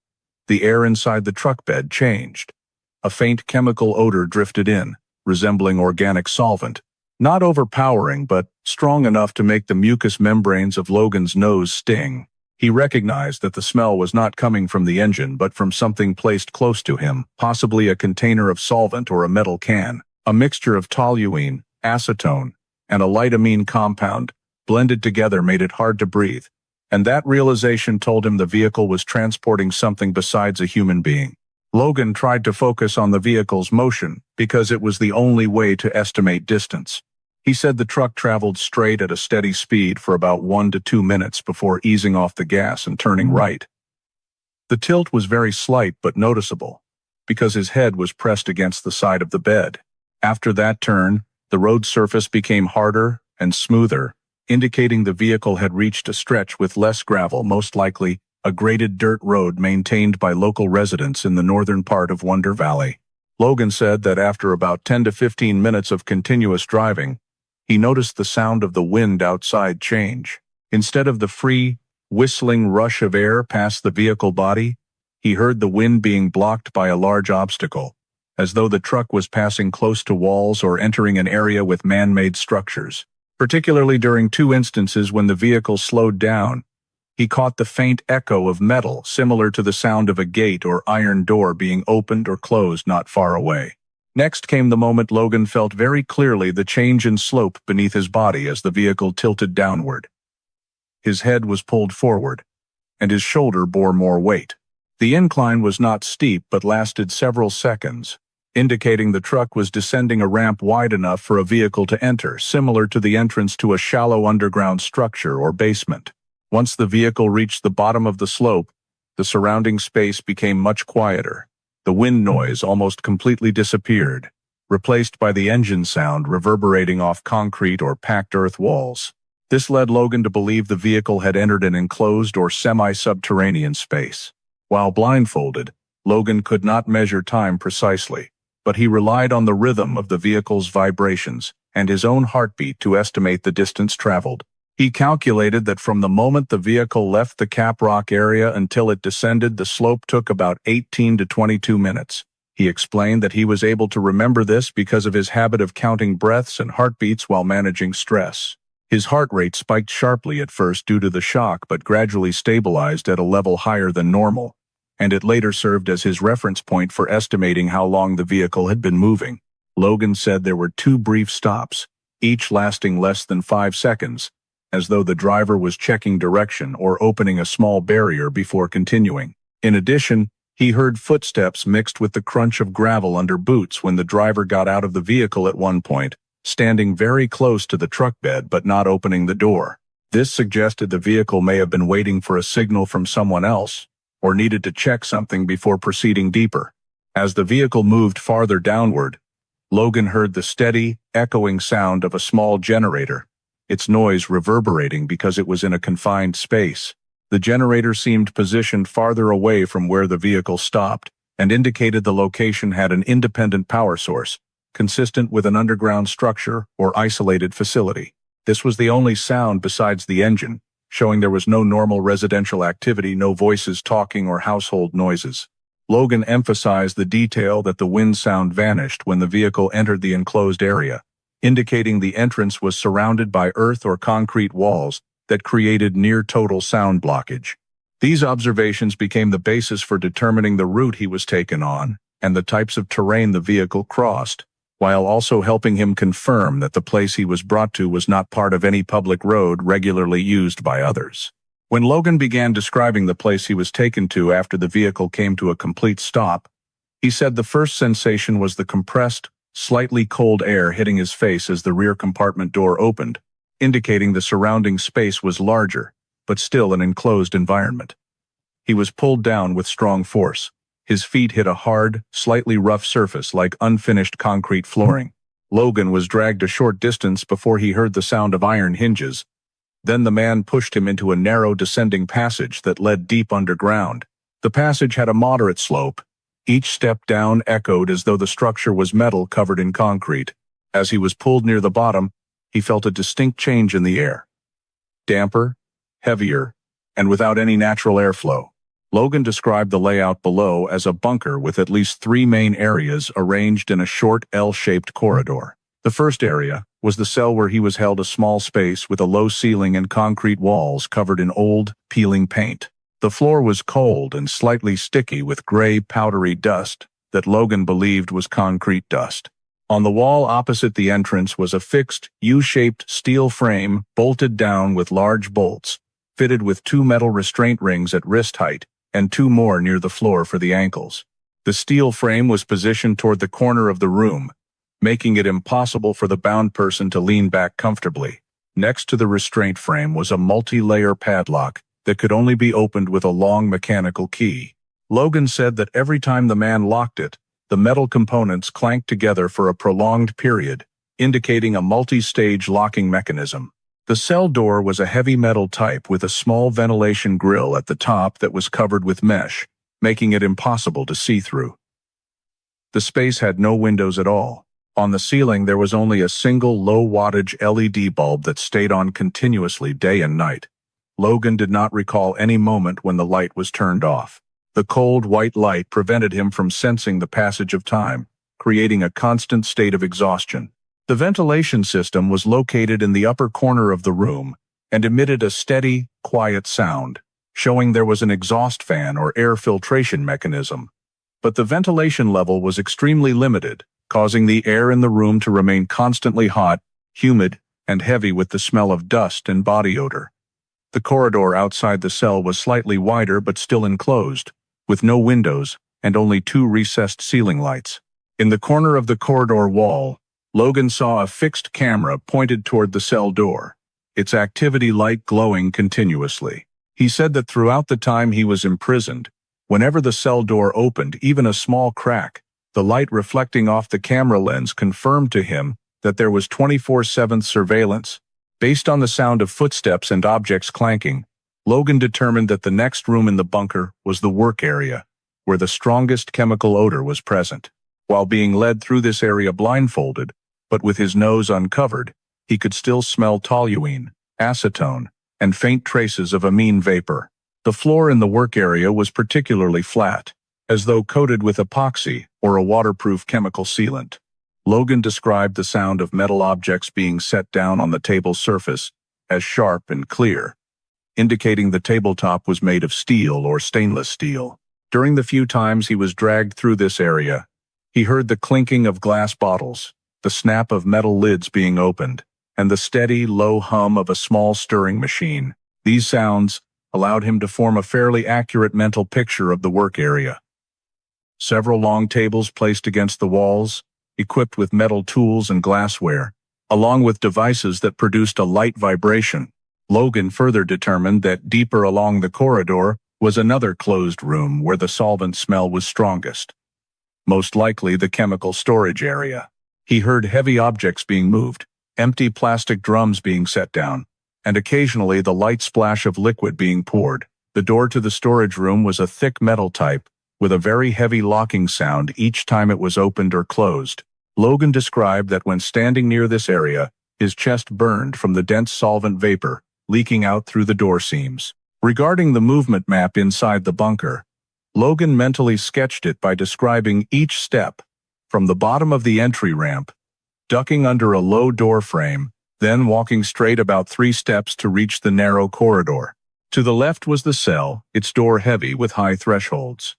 the air inside the truck bed changed. A faint chemical odor drifted in, resembling organic solvent, not overpowering but strong enough to make the mucous membranes of Logan's nose sting. He recognized that the smell was not coming from the engine but from something placed close to him, possibly a container of solvent or a metal can. A mixture of toluene, acetone, and a light amine compound blended together made it hard to breathe, and that realization told him the vehicle was transporting something besides a human being. Logan tried to focus on the vehicle's motion because it was the only way to estimate distance. He said the truck traveled straight at a steady speed for about 1 to 2 minutes before easing off the gas and turning right. The tilt was very slight but noticeable, because his head was pressed against the side of the bed. After that turn, the road surface became harder and smoother, indicating the vehicle had reached a stretch with less gravel, most likely a graded dirt road maintained by local residents in the northern part of Wonder Valley. Logan said that after about 10 to 15 minutes of continuous driving, he noticed the sound of the wind outside change. Instead of the free, whistling rush of air past the vehicle body, he heard the wind being blocked by a large obstacle, as though the truck was passing close to walls or entering an area with man-made structures. Particularly during 2 instances when the vehicle slowed down, he caught the faint echo of metal similar to the sound of a gate or iron door being opened or closed not far away. Next came the moment Logan felt very clearly the change in slope beneath his body as the vehicle tilted downward. His head was pulled forward, and his shoulder bore more weight. The incline was not steep but lasted several seconds, indicating the truck was descending a ramp wide enough for a vehicle to enter, similar to the entrance to a shallow underground structure or basement. Once the vehicle reached the bottom of the slope, the surrounding space became much quieter. The wind noise almost completely disappeared, replaced by the engine sound reverberating off concrete or packed earth walls. This led Logan to believe the vehicle had entered an enclosed or semi-subterranean space. While blindfolded, Logan could not measure time precisely, but he relied on the rhythm of the vehicle's vibrations and his own heartbeat to estimate the distance traveled. He calculated that from the moment the vehicle left the Caprock area until it descended the slope took about 18 to 22 minutes, He explained that he was able to remember this because of his habit of counting breaths and heartbeats while managing stress. His heart rate spiked sharply at first due to the shock but gradually stabilized at a level higher than normal, and it later served as his reference point for estimating how long the vehicle had been moving. Logan said there were 2 brief stops, each lasting less than 5 seconds, as though the driver was checking direction or opening a small barrier before continuing. In addition, he heard footsteps mixed with the crunch of gravel under boots when the driver got out of the vehicle at one point, standing very close to the truck bed but not opening the door. This suggested the vehicle may have been waiting for a signal from someone else, or needed to check something before proceeding deeper. As the vehicle moved farther downward, Logan heard the steady, echoing sound of a small generator, its noise reverberating because it was in a confined space. The generator seemed positioned farther away from where the vehicle stopped, and indicated the location had an independent power source, consistent with an underground structure or isolated facility. This was the only sound besides the engine, showing there was no normal residential activity, no voices talking or household noises. Logan emphasized the detail that the wind sound vanished when the vehicle entered the enclosed area, indicating the entrance was surrounded by earth or concrete walls that created near-total sound blockage. These observations became the basis for determining the route he was taken on and the types of terrain the vehicle crossed, while also helping him confirm that the place he was brought to was not part of any public road regularly used by others. When Logan began describing the place he was taken to after the vehicle came to a complete stop, he said the first sensation was the compressed, slightly cold air hitting his face as the rear compartment door opened, indicating the surrounding space was larger, but still an enclosed environment. He was pulled down with strong force. His feet hit a hard, slightly rough surface like unfinished concrete flooring. Logan was dragged a short distance before he heard the sound of iron hinges. Then the man pushed him into a narrow descending passage that led deep underground. The passage had a moderate slope. Each step down echoed as though the structure was metal covered in concrete. As he was pulled near the bottom, he felt a distinct change in the air. Damper, heavier, and without any natural airflow. Logan described the layout below as a bunker with at least 3 main areas arranged in a short L-shaped corridor. The first area was the cell where he was held, a small space with a low ceiling and concrete walls covered in old, peeling paint. The floor was cold and slightly sticky with gray, powdery dust that Logan believed was concrete dust. On the wall opposite the entrance was a fixed, U-shaped steel frame bolted down with large bolts, fitted with 2 metal restraint rings at wrist height and 2 more near the floor for the ankles. The steel frame was positioned toward the corner of the room, making it impossible for the bound person to lean back comfortably. Next to the restraint frame was a multi-layer padlock that could only be opened with a long mechanical key. Logan said that every time the man locked it, the metal components clanked together for a prolonged period, indicating a multi-stage locking mechanism. The cell door was a heavy metal type with a small ventilation grill at the top that was covered with mesh, making it impossible to see through. The space had no windows at all. On the ceiling there was only a single low-wattage LED bulb that stayed on continuously day and night. Logan did not recall any moment when the light was turned off. The cold white light prevented him from sensing the passage of time, creating a constant state of exhaustion. The ventilation system was located in the upper corner of the room and emitted a steady, quiet sound, showing there was an exhaust fan or air filtration mechanism. But the ventilation level was extremely limited, causing the air in the room to remain constantly hot, humid, and heavy with the smell of dust and body odor. The corridor outside the cell was slightly wider but still enclosed, with no windows and only 2 recessed ceiling lights. In the corner of the corridor wall, Logan saw a fixed camera pointed toward the cell door, its activity light glowing continuously. He said that throughout the time he was imprisoned, whenever the cell door opened, even a small crack, the light reflecting off the camera lens confirmed to him that there was 24/7 surveillance. Based on the sound of footsteps and objects clanking, Logan determined that the next room in the bunker was the work area, where the strongest chemical odor was present. While being led through this area blindfolded, but with his nose uncovered, he could still smell toluene, acetone, and faint traces of amine vapor. The floor in the work area was particularly flat, as though coated with epoxy or a waterproof chemical sealant. Logan described the sound of metal objects being set down on the table's surface as sharp and clear, indicating the tabletop was made of steel or stainless steel. During the few times he was dragged through this area, he heard the clinking of glass bottles, the snap of metal lids being opened, and the steady, low hum of a small stirring machine. These sounds allowed him to form a fairly accurate mental picture of the work area. Several long tables placed against the walls, equipped with metal tools and glassware, along with devices that produced a light vibration. Logan further determined that deeper along the corridor was another closed room where the solvent smell was strongest. Most likely the chemical storage area. He heard heavy objects being moved, empty plastic drums being set down, and occasionally the light splash of liquid being poured. The door to the storage room was a thick metal type, with a very heavy locking sound each time it was opened or closed. Logan described that when standing near this area, his chest burned from the dense solvent vapor leaking out through the door seams. Regarding the movement map inside the bunker, Logan mentally sketched it by describing each step, from the bottom of the entry ramp, ducking under a low door frame, then walking straight about 3 steps to reach the narrow corridor. To the left was the cell, its door heavy with high thresholds.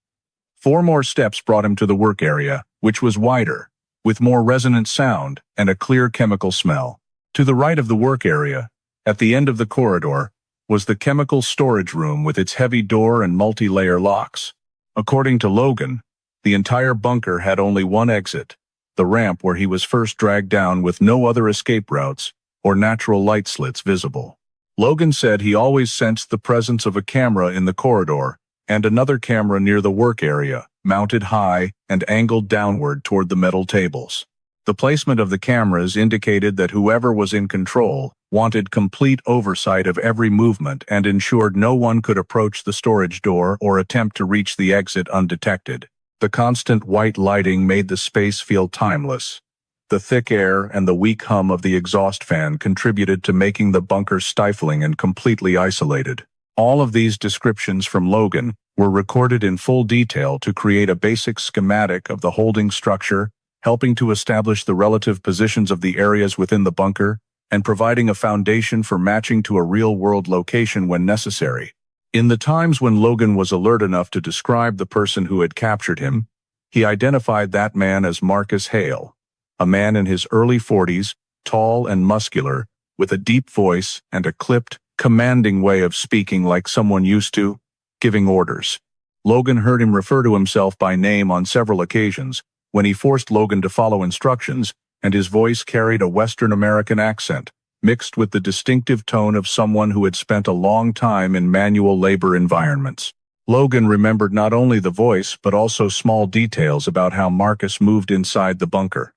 4 more steps brought him to the work area, which was wider, with more resonant sound and a clear chemical smell. To the right of the work area, at the end of the corridor, was the chemical storage room with its heavy door and multi-layer locks. According to Logan, the entire bunker had only one exit, the ramp where he was first dragged down, with no other escape routes or natural light slits visible. Logan said he always sensed the presence of a camera in the corridor and another camera near the work area, mounted high and angled downward toward the metal tables. The placement of the cameras indicated that whoever was in control wanted complete oversight of every movement and ensured no one could approach the storage door or attempt to reach the exit undetected. The constant white lighting made the space feel timeless. The thick air and the weak hum of the exhaust fan contributed to making the bunker stifling and completely isolated. All of these descriptions from Logan were recorded in full detail to create a basic schematic of the holding structure, helping to establish the relative positions of the areas within the bunker, and providing a foundation for matching to a real-world location when necessary. In the times when Logan was alert enough to describe the person who had captured him, he identified that man as Marcus Hale, a man in his early 40s, tall and muscular, with a deep voice and a clipped, commanding way of speaking like someone used to giving orders. Logan heard him refer to himself by name on several occasions when he forced Logan to follow instructions, and his voice carried a Western American accent, mixed with the distinctive tone of someone who had spent a long time in manual labor environments. Logan remembered not only the voice but also small details about how Marcus moved inside the bunker.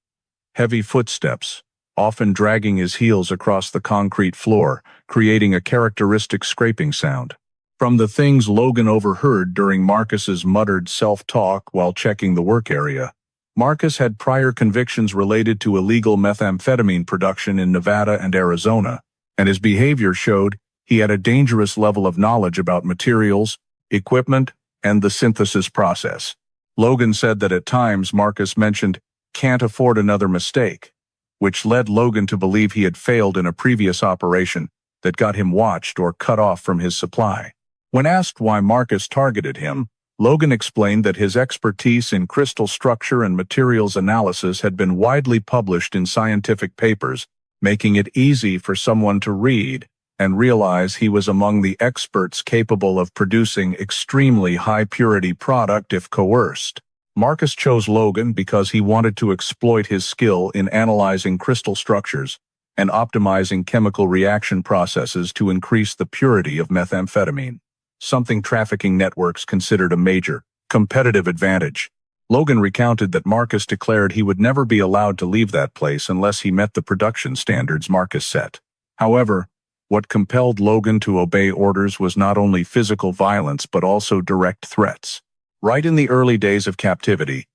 Heavy footsteps, often dragging his heels across the concrete floor, creating a characteristic scraping sound. From the things Logan overheard during Marcus's muttered self-talk while checking the work area, Marcus had prior convictions related to illegal methamphetamine production in Nevada and Arizona, and his behavior showed he had a dangerous level of knowledge about materials, equipment, and the synthesis process. Logan said that at times Marcus mentioned, "Can't afford another mistake," which led Logan to believe he had failed in a previous operation that got him watched or cut off from his supply. When asked why Marcus targeted him, Logan explained that his expertise in crystal structure and materials analysis had been widely published in scientific papers, making it easy for someone to read and realize he was among the experts capable of producing extremely high-purity product if coerced. Marcus chose Logan because he wanted to exploit his skill in analyzing crystal structures and optimizing chemical reaction processes to increase the purity of methamphetamine, something trafficking networks considered a major competitive advantage. Logan recounted that Marcus declared he would never be allowed to leave that place unless he met the production standards Marcus set. However, what compelled Logan to obey orders was not only physical violence but also direct threats. Right in the early days of captivity,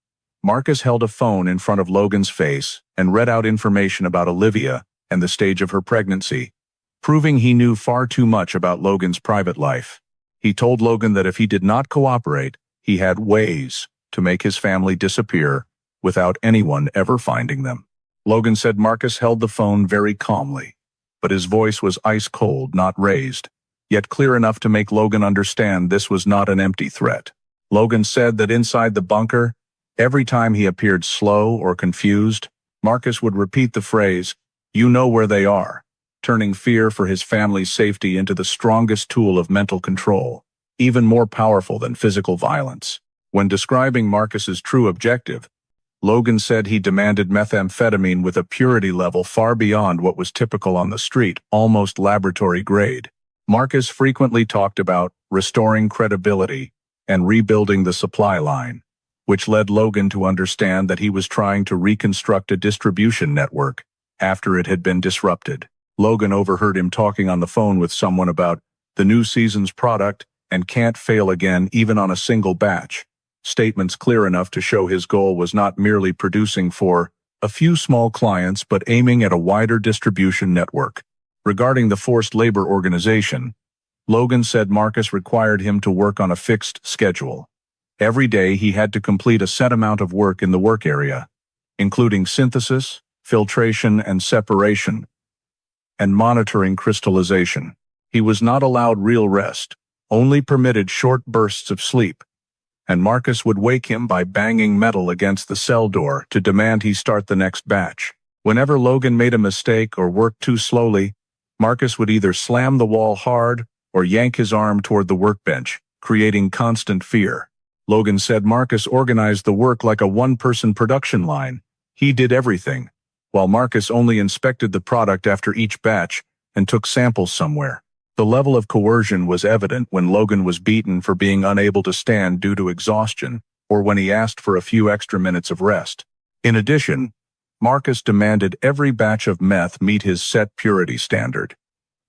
Marcus held a phone in front of Logan's face and read out information about Olivia and the stage of her pregnancy, proving he knew far too much about Logan's private life. He told Logan that if he did not cooperate, he had ways to make his family disappear without anyone ever finding them. Logan said Marcus held the phone very calmly, but his voice was ice cold, not raised, yet clear enough to make Logan understand this was not an empty threat. Logan said that inside the bunker, every time he appeared slow or confused, Marcus would repeat the phrase, "You know where they are," turning fear for his family's safety into the strongest tool of mental control, even more powerful than physical violence. When describing Marcus's true objective, Logan said he demanded methamphetamine with a purity level far beyond what was typical on the street, almost laboratory grade. Marcus frequently talked about restoring credibility and rebuilding the supply line, which led Logan to understand that he was trying to reconstruct a distribution network after it had been disrupted. Logan overheard him talking on the phone with someone about the new season's product and can't fail again even on a single batch. Statements clear enough to show his goal was not merely producing for a few small clients but aiming at a wider distribution network. Regarding the forced labor organization, Logan said Marcus required him to work on a fixed schedule. Every day he had to complete a set amount of work in the work area, including synthesis, filtration and separation, and monitoring crystallization. He was not allowed real rest, only permitted short bursts of sleep, and Marcus would wake him by banging metal against the cell door to demand he start the next batch. Whenever Logan made a mistake or worked too slowly, Marcus would either slam the wall hard or yank his arm toward the workbench, creating constant fear. Logan said Marcus organized the work like a one-person production line. He did everything, while Marcus only inspected the product after each batch and took samples somewhere. The level of coercion was evident when Logan was beaten for being unable to stand due to exhaustion, or when he asked for a few extra minutes of rest. In addition, Marcus demanded every batch of meth meet his set purity standard.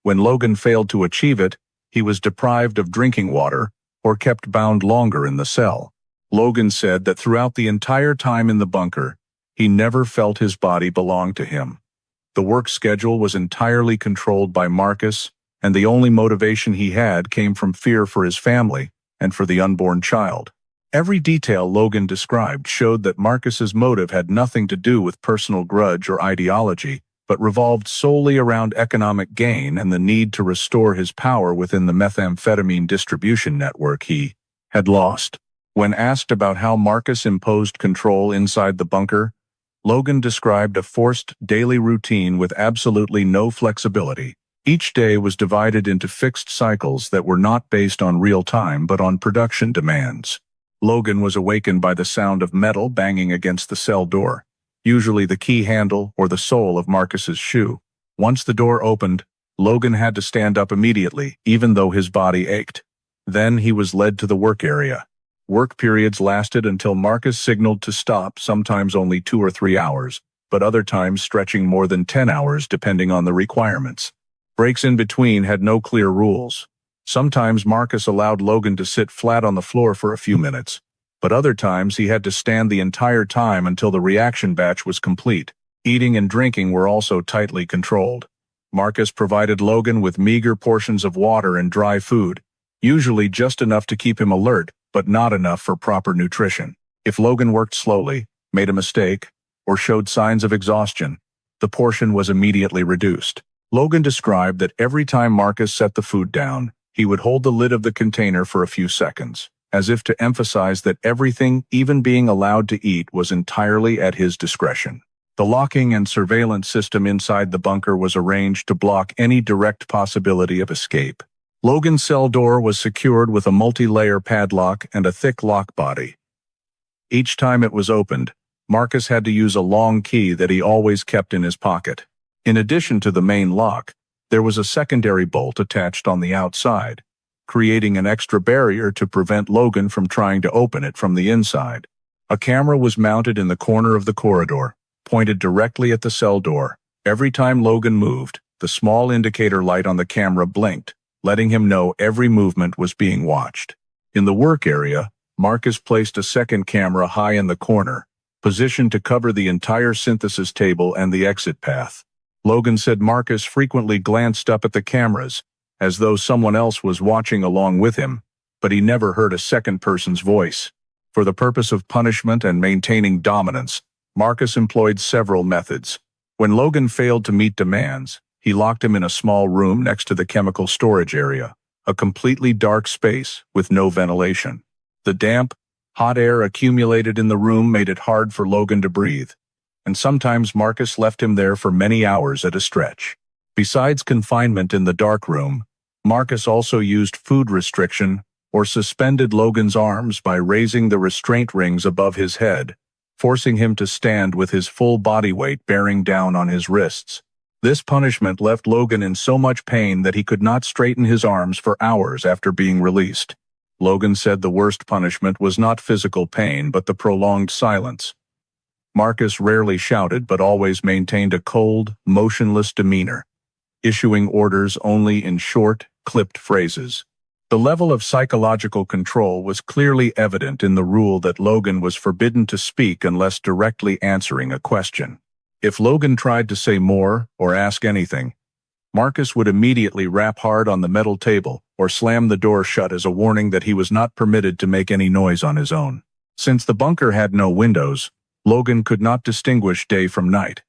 When Logan failed to achieve it, he was deprived of drinking water or kept bound longer in the cell. Logan said that throughout the entire time in the bunker, he never felt his body belonged to him. The work schedule was entirely controlled by Marcus, and the only motivation he had came from fear for his family and for the unborn child. Every detail Logan described showed that Marcus's motive had nothing to do with personal grudge or ideology, but revolved solely around economic gain and the need to restore his power within the methamphetamine distribution network he had lost. When asked about how Marcus imposed control inside the bunker, Logan described a forced daily routine with absolutely no flexibility. Each day was divided into fixed cycles that were not based on real time but on production demands. Logan was awakened by the sound of metal banging against the cell door, usually the key handle or the sole of Marcus's shoe. Once the door opened, Logan had to stand up immediately, even though his body ached. Then he was led to the work area. Work periods lasted until Marcus signaled to stop, sometimes only 2 or 3 hours, but other times stretching more than 10 hours depending on the requirements. Breaks in between had no clear rules. Sometimes Marcus allowed Logan to sit flat on the floor for a few minutes, but other times he had to stand the entire time until the reaction batch was complete. Eating and drinking were also tightly controlled. Marcus provided Logan with meager portions of water and dry food, usually just enough to keep him alert, but not enough for proper nutrition. If Logan worked slowly, made a mistake, or showed signs of exhaustion, the portion was immediately reduced. Logan described that every time Marcus set the food down, he would hold the lid of the container for a few seconds, as if to emphasize that everything, even being allowed to eat, was entirely at his discretion. The locking and surveillance system inside the bunker was arranged to block any direct possibility of escape. Logan's cell door was secured with a multi-layer padlock and a thick lock body. Each time it was opened, Marcus had to use a long key that he always kept in his pocket. In addition to the main lock, there was a secondary bolt attached on the outside, creating an extra barrier to prevent Logan from trying to open it from the inside. A camera was mounted in the corner of the corridor, pointed directly at the cell door. Every time Logan moved, the small indicator light on the camera blinked, letting him know every movement was being watched. In the work area, Marcus placed a second camera high in the corner, positioned to cover the entire synthesis table and the exit path. Logan said Marcus frequently glanced up at the cameras, as though someone else was watching along with him, but he never heard a second person's voice. For the purpose of punishment and maintaining dominance, Marcus employed several methods. When Logan failed to meet demands, he locked him in a small room next to the chemical storage area, a completely dark space with no ventilation. The damp, hot air accumulated in the room made it hard for Logan to breathe, and sometimes Marcus left him there for many hours at a stretch. Besides confinement in the dark room, Marcus also used food restriction or suspended Logan's arms by raising the restraint rings above his head, forcing him to stand with his full body weight bearing down on his wrists. This punishment left Logan in so much pain that he could not straighten his arms for hours after being released. Logan said the worst punishment was not physical pain but the prolonged silence. Marcus rarely shouted but always maintained a cold, motionless demeanor, issuing orders only in short, clipped phrases. The level of psychological control was clearly evident in the rule that Logan was forbidden to speak unless directly answering a question. If Logan tried to say more or ask anything, Marcus would immediately rap hard on the metal table or slam the door shut as a warning that he was not permitted to make any noise on his own. Since the bunker had no windows, Logan could not distinguish day from night.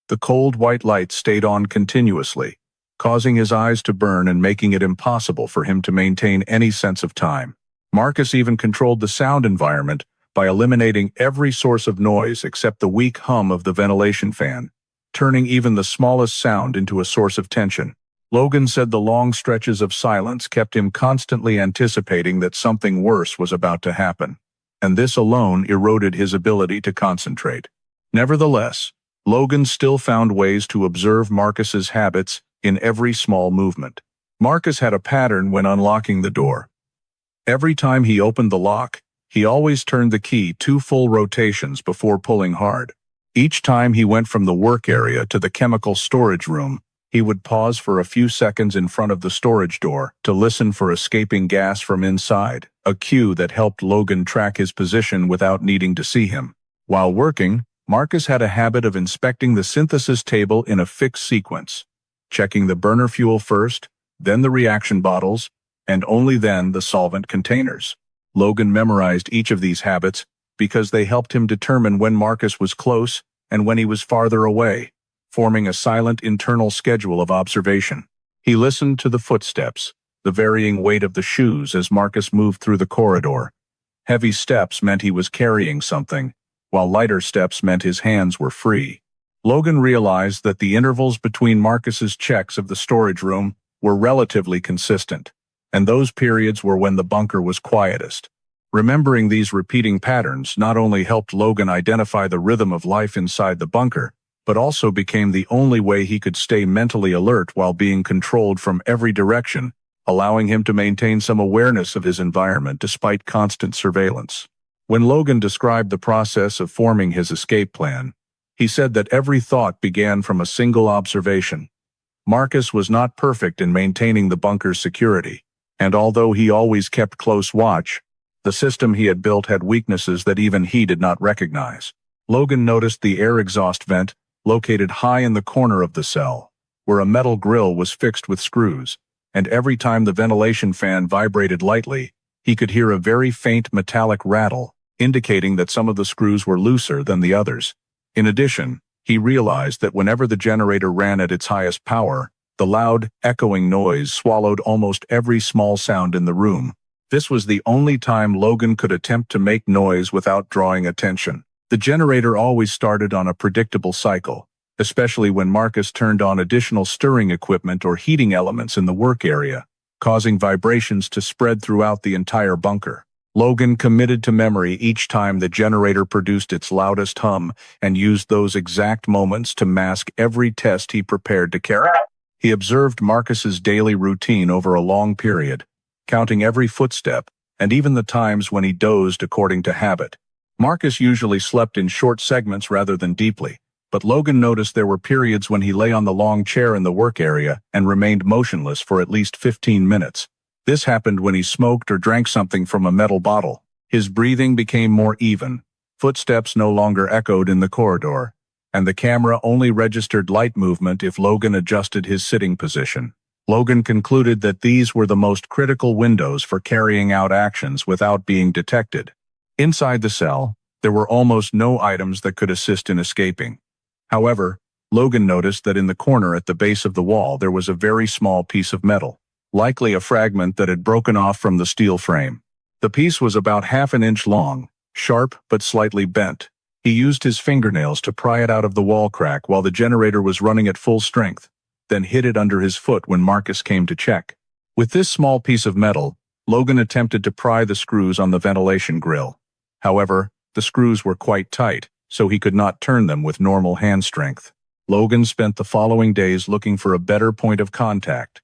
The cold white light stayed on continuously, causing his eyes to burn and making it impossible for him to maintain any sense of time. Marcus even controlled the sound environment by eliminating every source of noise except the weak hum of the ventilation fan, turning even the smallest sound into a source of tension. Logan said the long stretches of silence kept him constantly anticipating that something worse was about to happen, and this alone eroded his ability to concentrate. Nevertheless, Logan still found ways to observe Marcus's habits in every small movement. Marcus had a pattern when unlocking the door. Every time he opened the lock, he always turned the key 2 full rotations before pulling hard. Each time he went from the work area to the chemical storage room, he would pause for a few seconds in front of the storage door to listen for escaping gas from inside, a cue that helped Logan track his position without needing to see him. While working, Marcus had a habit of inspecting the synthesis table in a fixed sequence, checking the burner fuel first, then the reaction bottles, and only then the solvent containers. Logan memorized each of these habits because they helped him determine when Marcus was close and when he was farther away, forming a silent internal schedule of observation. He listened to the footsteps, the varying weight of the shoes as Marcus moved through the corridor. Heavy steps meant he was carrying something, while lighter steps meant his hands were free. Logan realized that the intervals between Marcus's checks of the storage room were relatively consistent, and those periods were when the bunker was quietest. Remembering these repeating patterns not only helped Logan identify the rhythm of life inside the bunker, but also became the only way he could stay mentally alert while being controlled from every direction, allowing him to maintain some awareness of his environment despite constant surveillance. When Logan described the process of forming his escape plan, he said that every thought began from a single observation. Marcus was not perfect in maintaining the bunker's security, and although he always kept close watch, the system he had built had weaknesses that even he did not recognize. Logan noticed the air exhaust vent, located high in the corner of the cell, where a metal grill was fixed with screws, and every time the ventilation fan vibrated lightly, he could hear a very faint metallic rattle, indicating that some of the screws were looser than the others. In addition, he realized that whenever the generator ran at its highest power, the loud, echoing noise swallowed almost every small sound in the room. This was the only time Logan could attempt to make noise without drawing attention. The generator always started on a predictable cycle, especially when Marcus turned on additional stirring equipment or heating elements in the work area, causing vibrations to spread throughout the entire bunker. Logan committed to memory each time the generator produced its loudest hum and used those exact moments to mask every test he prepared to carry out. He observed Marcus's daily routine over a long period, counting every footstep and even the times when he dozed according to habit. Marcus usually slept in short segments rather than deeply, but Logan noticed there were periods when he lay on the long chair in the work area and remained motionless for at least 15 minutes. This happened when he smoked or drank something from a metal bottle. His breathing became more even, footsteps no longer echoed in the corridor, and the camera only registered light movement if Logan adjusted his sitting position. Logan concluded that these were the most critical windows for carrying out actions without being detected. Inside the cell, there were almost no items that could assist in escaping. However, Logan noticed that in the corner at the base of the wall there was a very small piece of metal, likely a fragment that had broken off from the steel frame. The piece was about half an inch long, sharp but slightly bent. He used his fingernails to pry it out of the wall crack while the generator was running at full strength, then hid it under his foot when Marcus came to check. With this small piece of metal, Logan attempted to pry the screws on the ventilation grill. However, the screws were quite tight, so he could not turn them with normal hand strength. Logan spent the following days looking for a better point of contact,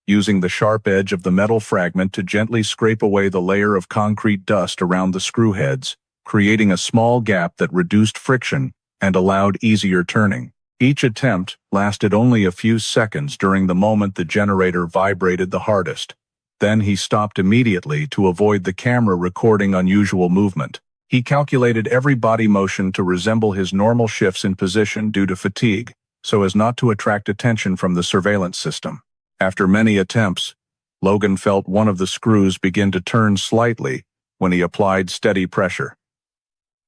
using the sharp edge of the metal fragment to gently scrape away the layer of concrete dust around the screw heads, creating a small gap that reduced friction and allowed easier turning. Each attempt lasted only a few seconds during the moment the generator vibrated the hardest. Then he stopped immediately to avoid the camera recording unusual movement. He calculated every body motion to resemble his normal shifts in position due to fatigue, so as not to attract attention from the surveillance system. After many attempts, Logan felt one of the screws begin to turn slightly when he applied steady pressure.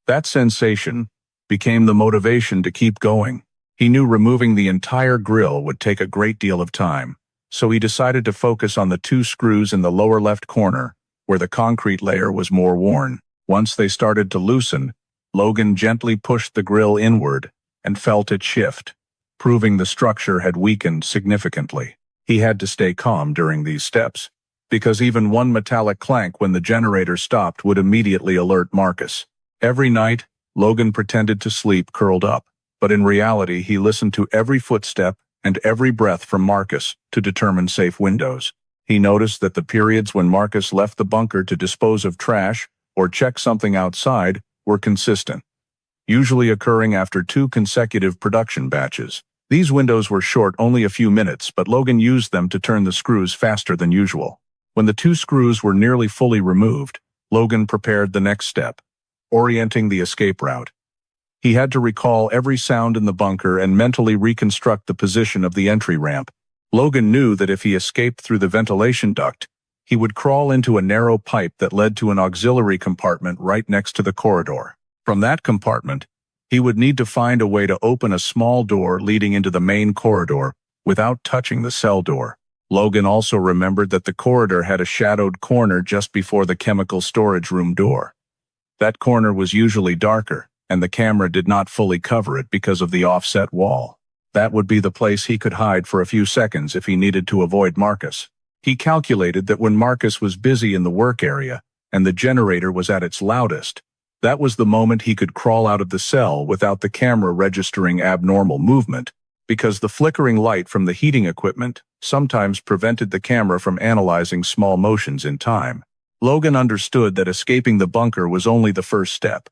That sensation became the motivation to keep going. He knew removing the entire grill would take a great deal of time, so he decided to focus on the two screws in the lower left corner, where the concrete layer was more worn. Once they started to loosen, Logan gently pushed the grill inward and felt it shift, proving the structure had weakened significantly. He had to stay calm during these steps, because even one metallic clank when the generator stopped would immediately alert Marcus. Every night, Logan pretended to sleep curled up, but in reality he listened to every footstep and every breath from Marcus to determine safe windows. He noticed that the periods when Marcus left the bunker to dispose of trash or check something outside were consistent, usually occurring after 2 consecutive production batches. These windows were short only a few minutes, but Logan used them to turn the screws faster than usual. When the 2 screws were nearly fully removed, Logan prepared the next step, orienting the escape route. He had to recall every sound in the bunker and mentally reconstruct the position of the entry ramp. Logan knew that if he escaped through the ventilation duct, he would crawl into a narrow pipe that led to an auxiliary compartment right next to the corridor. From that compartment, he would need to find a way to open a small door leading into the main corridor without touching the cell door. Logan also remembered that the corridor had a shadowed corner just before the chemical storage room door. That corner was usually darker, and the camera did not fully cover it because of the offset wall. That would be the place he could hide for a few seconds if he needed to avoid Marcus. He calculated that when Marcus was busy in the work area and the generator was at its loudest, that was the moment he could crawl out of the cell without the camera registering abnormal movement, because the flickering light from the heating equipment sometimes prevented the camera from analyzing small motions in time. Logan understood that escaping the bunker was only the first step.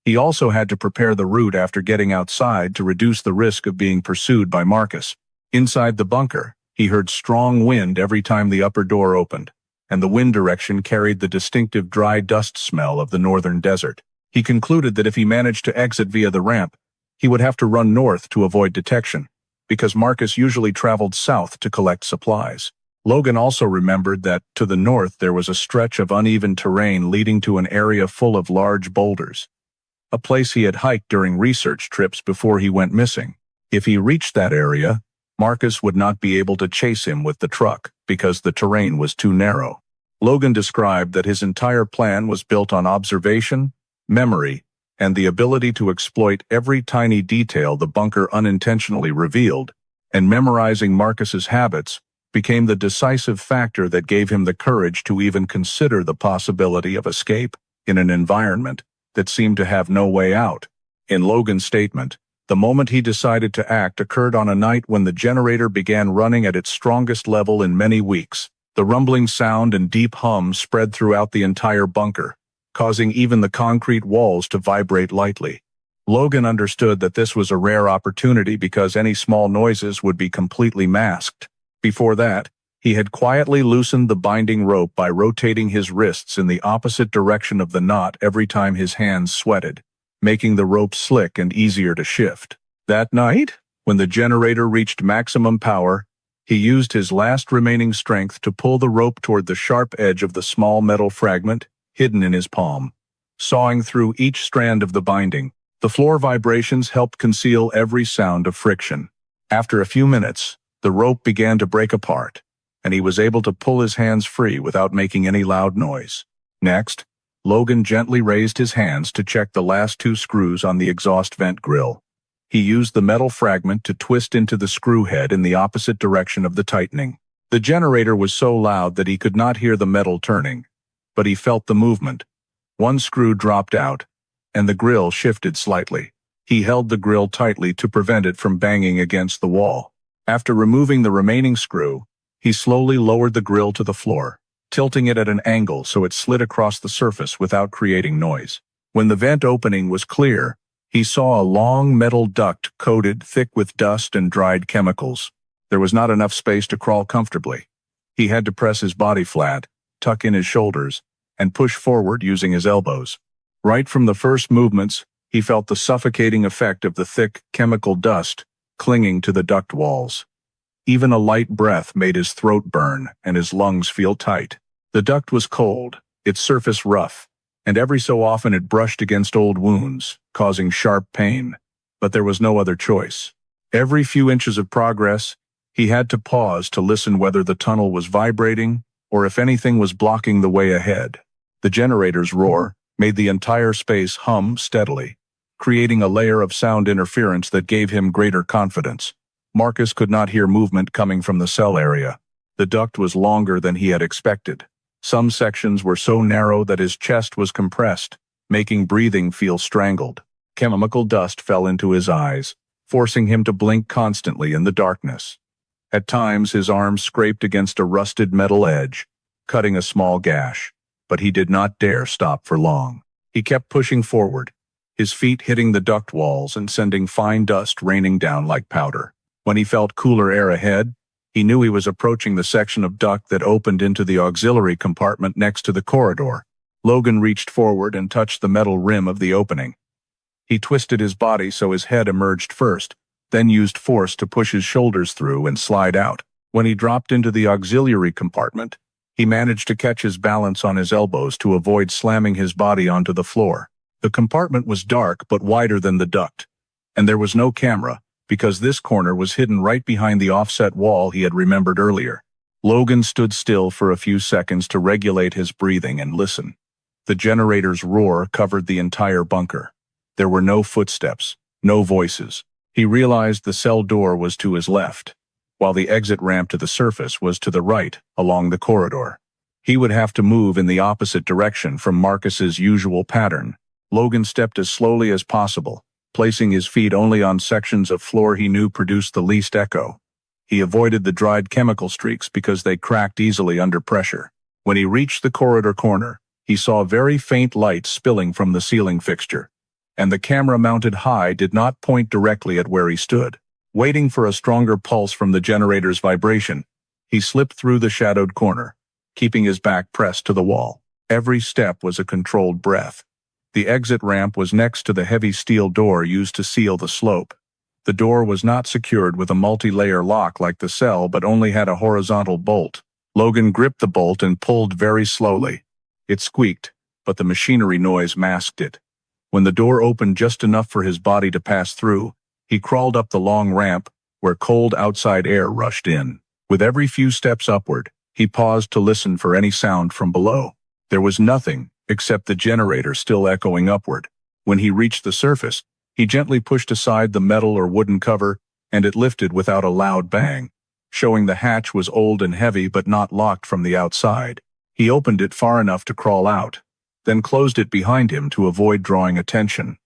He also had to prepare the route after getting outside to reduce the risk of being pursued by Marcus. Inside the bunker, he heard strong wind every time the upper door opened, and the wind direction carried the distinctive dry dust smell of the northern desert. He concluded that if he managed to exit via the ramp, he would have to run north to avoid detection, because Marcus usually traveled south to collect supplies. Logan also remembered that, to the north, there was a stretch of uneven terrain leading to an area full of large boulders, a place he had hiked during research trips before he went missing. If he reached that area, Marcus would not be able to chase him with the truck because the terrain was too narrow. Logan described that his entire plan was built on observation, memory, and the ability to exploit every tiny detail the bunker unintentionally revealed, and memorizing Marcus's habits became the decisive factor that gave him the courage to even consider the possibility of escape in an environment that seemed to have no way out. In Logan's statement, the moment he decided to act occurred on a night when the generator began running at its strongest level in many weeks. The rumbling sound and deep hum spread throughout the entire bunker, causing even the concrete walls to vibrate lightly. Logan understood that this was a rare opportunity because any small noises would be completely masked. Before that, he had quietly loosened the binding rope by rotating his wrists in the opposite direction of the knot every time his hands sweated, making the rope slick and easier to shift. That night, when the generator reached maximum power, He used his last remaining strength to pull the rope toward the sharp edge of the small metal fragment, hidden in his palm. Sawing through each strand of the binding, the floor vibrations helped conceal every sound of friction. After a few minutes, the rope began to break apart, and he was able to pull his hands free without making any loud noise. Next, Logan gently raised his hands to check the last 2 screws on the exhaust vent grill. He used the metal fragment to twist into the screw head in the opposite direction of the tightening. The generator was so loud that he could not hear the metal turning, but he felt the movement. 1 screw dropped out, and the grill shifted slightly. He held the grill tightly to prevent it from banging against the wall. After removing the remaining screw, he slowly lowered the grill to the floor, tilting it at an angle so it slid across the surface without creating noise. When the vent opening was clear, he saw a long metal duct coated thick with dust and dried chemicals. There was not enough space to crawl comfortably. He had to press his body flat, tuck in his shoulders, and push forward using his elbows. Right from the first movements, he felt the suffocating effect of the thick, chemical dust clinging to the duct walls. Even a light breath made his throat burn and his lungs feel tight. The duct was cold, its surface rough, and every so often it brushed against old wounds, causing sharp pain. But there was no other choice. Every few inches of progress, he had to pause to listen whether the tunnel was vibrating or if anything was blocking the way ahead. The generator's roar made the entire space hum steadily, creating a layer of sound interference that gave him greater confidence. Marcus could not hear movement coming from the cell area. The duct was longer than he had expected. Some sections were so narrow that his chest was compressed, making breathing feel strangled. Chemical dust fell into his eyes, forcing him to blink constantly in the darkness. At times, his arms scraped against a rusted metal edge, cutting a small gash, but he did not dare stop for long. He kept pushing forward, his feet hitting the duct walls and sending fine dust raining down like powder. When he felt cooler air ahead, he knew he was approaching the section of duct that opened into the auxiliary compartment next to the corridor. Logan reached forward and touched the metal rim of the opening. He twisted his body so his head emerged first, then used force to push his shoulders through and slide out. When he dropped into the auxiliary compartment, he managed to catch his balance on his elbows to avoid slamming his body onto the floor. The compartment was dark but wider than the duct, and there was no camera, because this corner was hidden right behind the offset wall he had remembered earlier. Logan stood still for a few seconds to regulate his breathing and listen. The generator's roar covered the entire bunker. There were no footsteps, no voices. He realized the cell door was to his left, while the exit ramp to the surface was to the right, along the corridor. He would have to move in the opposite direction from Marcus's usual pattern. Logan stepped as slowly as possible, placing his feet only on sections of floor he knew produced the least echo. He avoided the dried chemical streaks because they cracked easily under pressure. When he reached the corridor corner, he saw very faint light spilling from the ceiling fixture, and the camera mounted high did not point directly at where he stood. Waiting for a stronger pulse from the generator's vibration, he slipped through the shadowed corner, keeping his back pressed to the wall. Every step was a controlled breath. The exit ramp was next to the heavy steel door used to seal the slope. The door was not secured with a multi-layer lock like the cell, but only had a horizontal bolt. Logan gripped the bolt and pulled very slowly. It squeaked, but the machinery noise masked it. When the door opened just enough for his body to pass through, he crawled up the long ramp, where cold outside air rushed in. With every few steps upward, he paused to listen for any sound from below. There was nothing, except the generator still echoing upward. When he reached the surface, he gently pushed aside the metal or wooden cover, and it lifted without a loud bang, showing the hatch was old and heavy but not locked from the outside. He opened it far enough to crawl out, then closed it behind him to avoid drawing attention.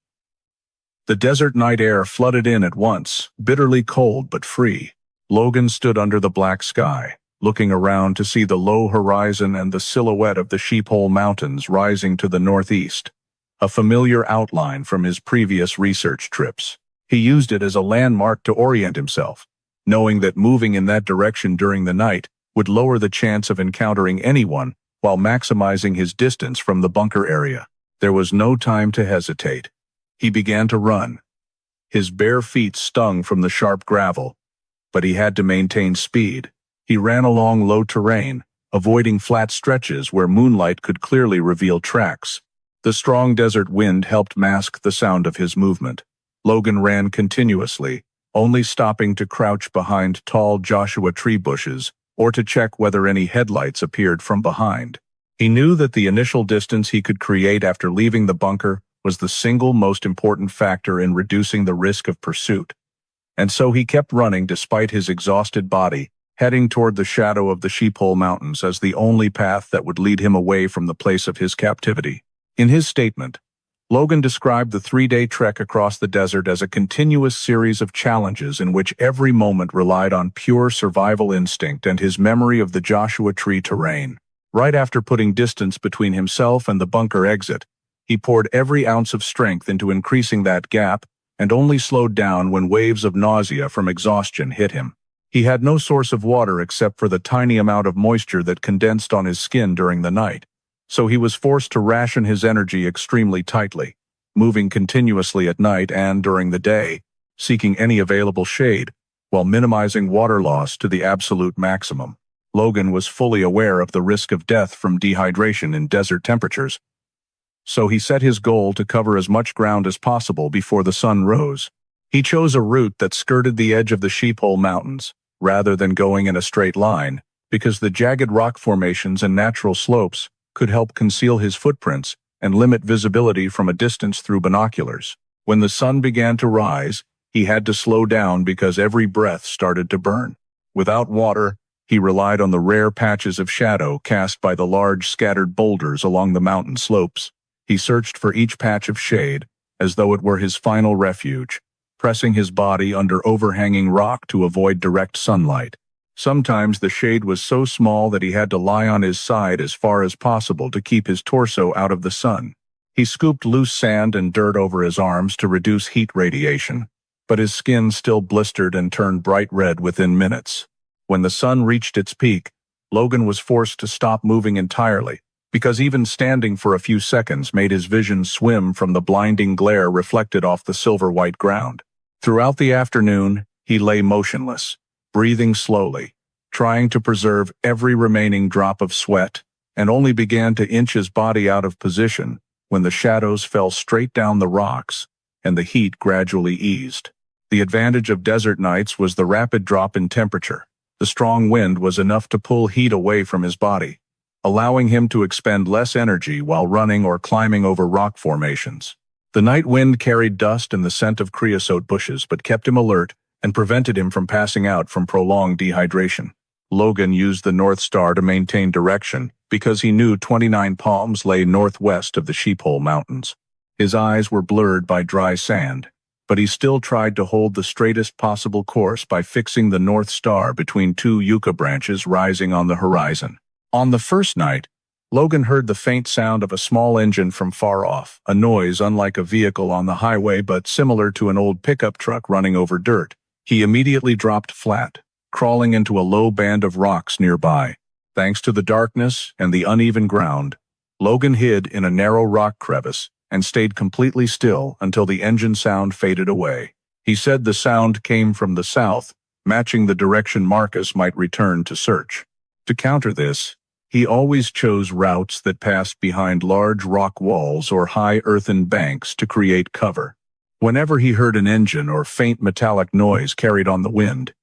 The desert night air flooded in at once, bitterly cold but free. Logan stood under the black sky, looking around to see the low horizon and the silhouette of the Sheephole Mountains rising to the northeast, a familiar outline from his previous research trips. He used it as a landmark to orient himself, knowing that moving in that direction during the night would lower the chance of encountering anyone while maximizing his distance from the bunker area. There was no time to hesitate. He began to run. His bare feet stung from the sharp gravel, but he had to maintain speed. He ran along low terrain, avoiding flat stretches where moonlight could clearly reveal tracks. The strong desert wind helped mask the sound of his movement. Logan ran continuously, only stopping to crouch behind tall Joshua tree bushes or to check whether any headlights appeared from behind. He knew that the initial distance he could create after leaving the bunker was the single most important factor in reducing the risk of pursuit. And so he kept running despite his exhausted body, heading toward the shadow of the Sheephole Mountains as the only path that would lead him away from the place of his captivity. In his statement, Logan described the 3-day trek across the desert as a continuous series of challenges in which every moment relied on pure survival instinct and his memory of the Joshua Tree terrain. Right after putting distance between himself and the bunker exit, he poured every ounce of strength into increasing that gap and only slowed down when waves of nausea from exhaustion hit him. He had no source of water except for the tiny amount of moisture that condensed on his skin during the night, so he was forced to ration his energy extremely tightly, moving continuously at night and during the day, seeking any available shade, while minimizing water loss to the absolute maximum. Logan was fully aware of the risk of death from dehydration in desert temperatures, so he set his goal to cover as much ground as possible before the sun rose. He chose a route that skirted the edge of the Sheephole Mountains, rather than going in a straight line, because the jagged rock formations and natural slopes could help conceal his footprints and limit visibility from a distance through binoculars. When the sun began to rise, he had to slow down because every breath started to burn. Without water, he relied on the rare patches of shadow cast by the large scattered boulders along the mountain slopes. He searched for each patch of shade, as though it were his final refuge, pressing his body under overhanging rock to avoid direct sunlight. Sometimes the shade was so small that he had to lie on his side as far as possible to keep his torso out of the sun. He scooped loose sand and dirt over his arms to reduce heat radiation, but his skin still blistered and turned bright red within minutes. When the sun reached its peak, Logan was forced to stop moving entirely, because even standing for a few seconds made his vision swim from the blinding glare reflected off the silver-white ground. Throughout the afternoon, he lay motionless, breathing slowly, trying to preserve every remaining drop of sweat, and only began to inch his body out of position when the shadows fell straight down the rocks and the heat gradually eased. The advantage of desert nights was the rapid drop in temperature. The strong wind was enough to pull heat away from his body, allowing him to expend less energy while running or climbing over rock formations. The night wind carried dust and the scent of creosote bushes but kept him alert and prevented him from passing out from prolonged dehydration. Logan used the North Star to maintain direction because he knew 29 Palms lay northwest of the Sheephole Mountains. His eyes were blurred by dry sand, but he still tried to hold the straightest possible course by fixing the North Star between two yucca branches rising on the horizon. On the first night, Logan heard the faint sound of a small engine from far off, a noise unlike a vehicle on the highway but similar to an old pickup truck running over dirt. He immediately dropped flat, crawling into a low band of rocks nearby. Thanks to the darkness and the uneven ground, Logan hid in a narrow rock crevice and stayed completely still until the engine sound faded away. He said the sound came from the south, matching the direction Marcus might return to search. To counter this, he always chose routes that passed behind large rock walls or high earthen banks to create cover. Whenever he heard an engine or faint metallic noise carried on the wind,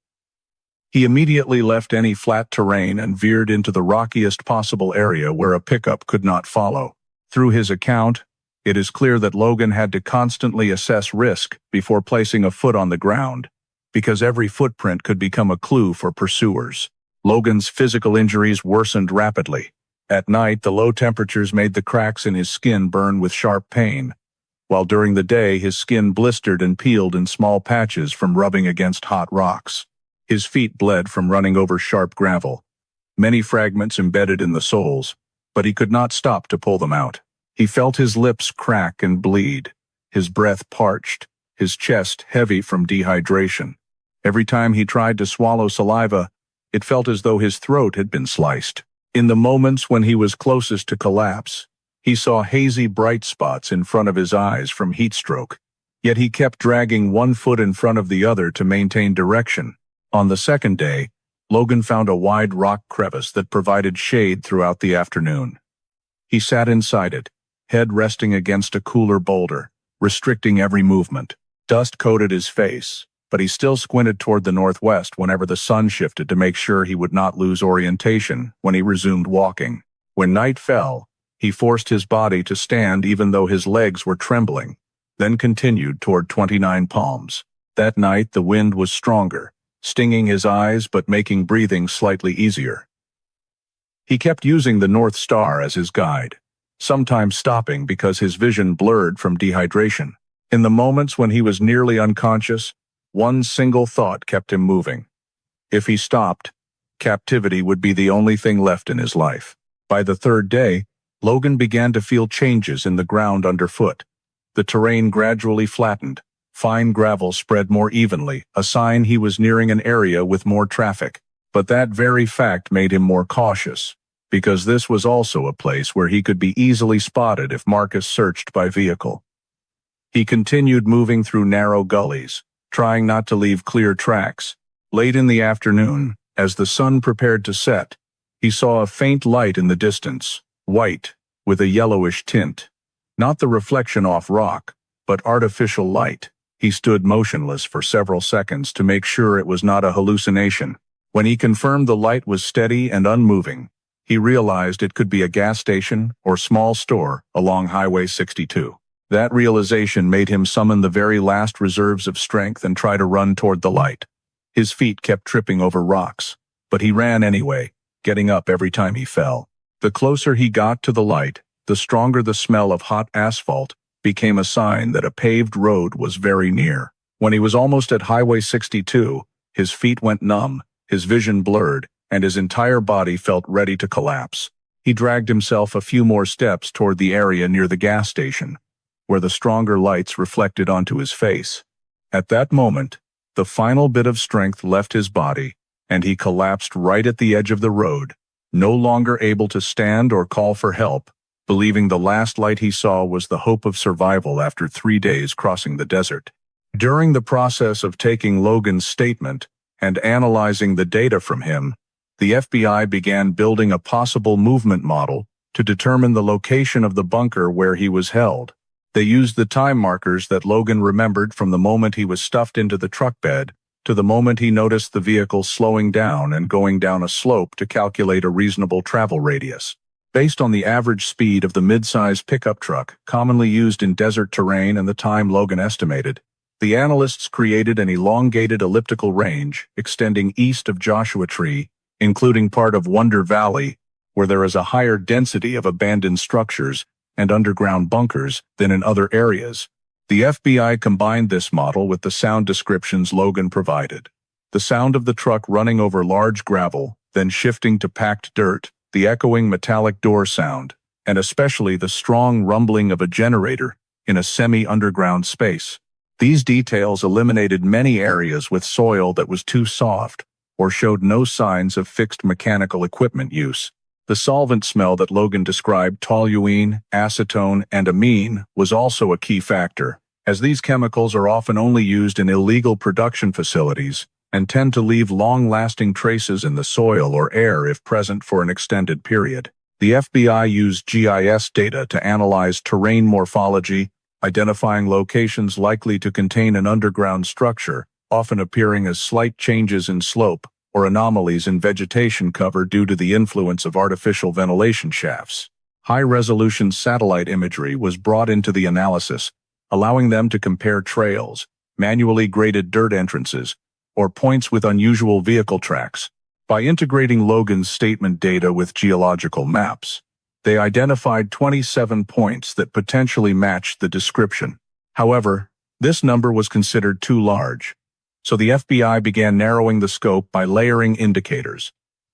he immediately left any flat terrain and veered into the rockiest possible area where a pickup could not follow. Through his account, it is clear that Logan had to constantly assess risk before placing a foot on the ground, because every footprint could become a clue for pursuers. Logan's physical injuries worsened rapidly. At night, the low temperatures made the cracks in his skin burn with sharp pain, while during the day his skin blistered and peeled in small patches from rubbing against hot rocks. His feet bled from running over sharp gravel, many fragments embedded in the soles, but he could not stop to pull them out. He felt his lips crack and bleed, his breath parched, his chest heavy from dehydration. Every time he tried to swallow saliva, it felt as though his throat had been sliced. In the moments when he was closest to collapse, he saw hazy bright spots in front of his eyes from heat stroke, yet he kept dragging one foot in front of the other to maintain direction. On the second day, Logan found a wide rock crevice that provided shade throughout the afternoon. He sat inside it, head resting against a cooler boulder, restricting every movement. Dust coated his face, but he still squinted toward the northwest whenever the sun shifted to make sure he would not lose orientation when he resumed walking. When night fell, he forced his body to stand even though his legs were trembling, then continued toward 29 Palms. That night the wind was stronger, stinging his eyes but making breathing slightly easier. He kept using the North Star as his guide, sometimes stopping because his vision blurred from dehydration. In the moments when he was nearly unconscious, one single thought kept him moving. If he stopped, captivity would be the only thing left in his life. By the third day, Logan began to feel changes in the ground underfoot. The terrain gradually flattened. Fine gravel spread more evenly, a sign he was nearing an area with more traffic. But that very fact made him more cautious, because this was also a place where he could be easily spotted if Marcus searched by vehicle. He continued moving through narrow gullies, trying not to leave clear tracks. Late in the afternoon, as the sun prepared to set, he saw a faint light in the distance, white, with a yellowish tint. Not the reflection off rock, but artificial light. He stood motionless for several seconds to make sure it was not a hallucination. When he confirmed the light was steady and unmoving, he realized it could be a gas station or small store along Highway 62. That realization made him summon the very last reserves of strength and try to run toward the light. His feet kept tripping over rocks, but he ran anyway, getting up every time he fell. The closer he got to the light, the stronger the smell of hot asphalt became a sign that a paved road was very near. When he was almost at Highway 62, his feet went numb, his vision blurred, and his entire body felt ready to collapse. He dragged himself a few more steps toward the area near the gas station, where the stronger lights reflected onto his face. At that moment, the final bit of strength left his body, and he collapsed right at the edge of the road, no longer able to stand or call for help, believing the last light he saw was the hope of survival after 3 days crossing the desert. During the process of taking Logan's statement and analyzing the data from him, the FBI began building a possible movement model to determine the location of the bunker where he was held. They used the time markers that Logan remembered from the moment he was stuffed into the truck bed to the moment he noticed the vehicle slowing down and going down a slope to calculate a reasonable travel radius. Based on the average speed of the mid-size pickup truck commonly used in desert terrain and the time Logan estimated, the analysts created an elongated elliptical range extending east of Joshua Tree, including part of Wonder Valley, where there is a higher density of abandoned structures and underground bunkers than in other areas. The FBI combined this model with the sound descriptions Logan provided. The sound of the truck running over large gravel, then shifting to packed dirt, the echoing metallic door sound, and especially the strong rumbling of a generator in a semi-underground space. These details eliminated many areas with soil that was too soft or showed no signs of fixed mechanical equipment use. The solvent smell that Logan described, toluene, acetone, and amine, was also a key factor, as these chemicals are often only used in illegal production facilities and tend to leave long-lasting traces in the soil or air if present for an extended period. The FBI used GIS data to analyze terrain morphology, identifying locations likely to contain an underground structure, often appearing as slight changes in slope or anomalies in vegetation cover due to the influence of artificial ventilation shafts. High-resolution satellite imagery was brought into the analysis, allowing them to compare trails, manually graded dirt entrances, or points with unusual vehicle tracks. By integrating Logan's statement data with geological maps, they identified 27 points that potentially matched the description. However, this number was considered too large, so the FBI began narrowing the scope by layering indicators: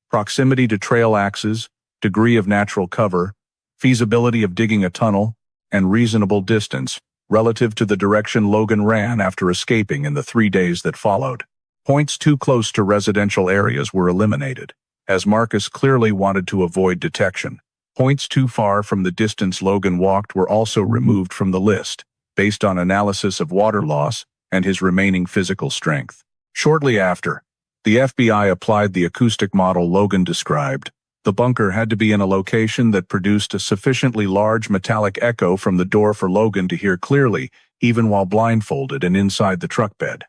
proximity to trail axes, degree of natural cover, feasibility of digging a tunnel, and reasonable distance relative to the direction Logan ran after escaping in the 3 days that followed. Points too close to residential areas were eliminated, as Marcus clearly wanted to avoid detection. Points too far from the distance Logan walked were also removed from the list, based on analysis of water loss and his remaining physical strength. Shortly after, The FBI applied the acoustic model Logan described. The bunker had to be in a location that produced a sufficiently large metallic echo from the door for Logan to hear clearly, even while blindfolded and inside the truck bed.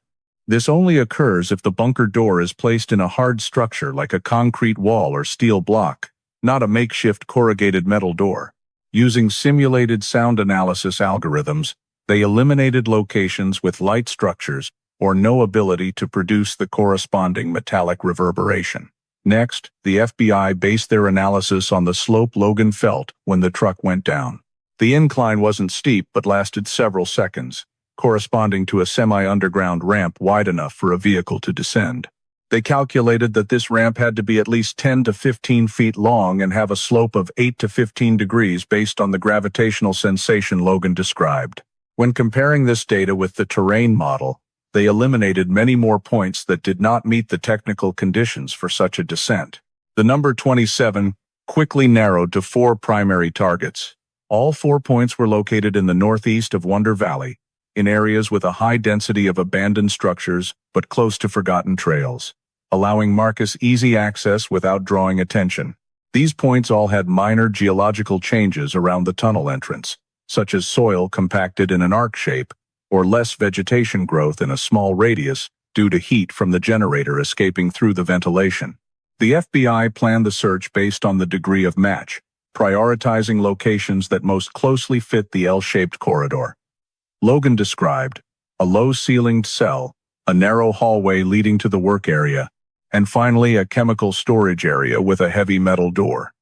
This only occurs if the bunker door is placed in a hard structure like a concrete wall or steel block, not a makeshift corrugated metal door. Using simulated sound analysis algorithms, they eliminated locations with light structures or no ability to produce the corresponding metallic reverberation. Next, the FBI based their analysis on the slope Logan felt when the truck went down. The incline wasn't steep but lasted several seconds, corresponding to a semi-underground ramp wide enough for a vehicle to descend. They calculated that this ramp had to be at least 10 to 15 feet long and have a slope of 8 to 15 degrees based on the gravitational sensation Logan described. When comparing this data with the terrain model, they eliminated many more points that did not meet the technical conditions for such a descent. The number 27 quickly narrowed to 4 primary targets. All 4 points were located in the northeast of Wonder Valley, in areas with a high density of abandoned structures but close to forgotten trails, allowing Marcus easy access without drawing attention. These points all had minor geological changes around the tunnel entrance, such as soil compacted in an arc shape, or less vegetation growth in a small radius due to heat from the generator escaping through the ventilation. The FBI planned the search based on the degree of match, prioritizing locations that most closely fit the L-shaped corridor. Logan described a low-ceilinged cell, a narrow hallway leading to the work area, and finally a chemical storage area with a heavy metal door.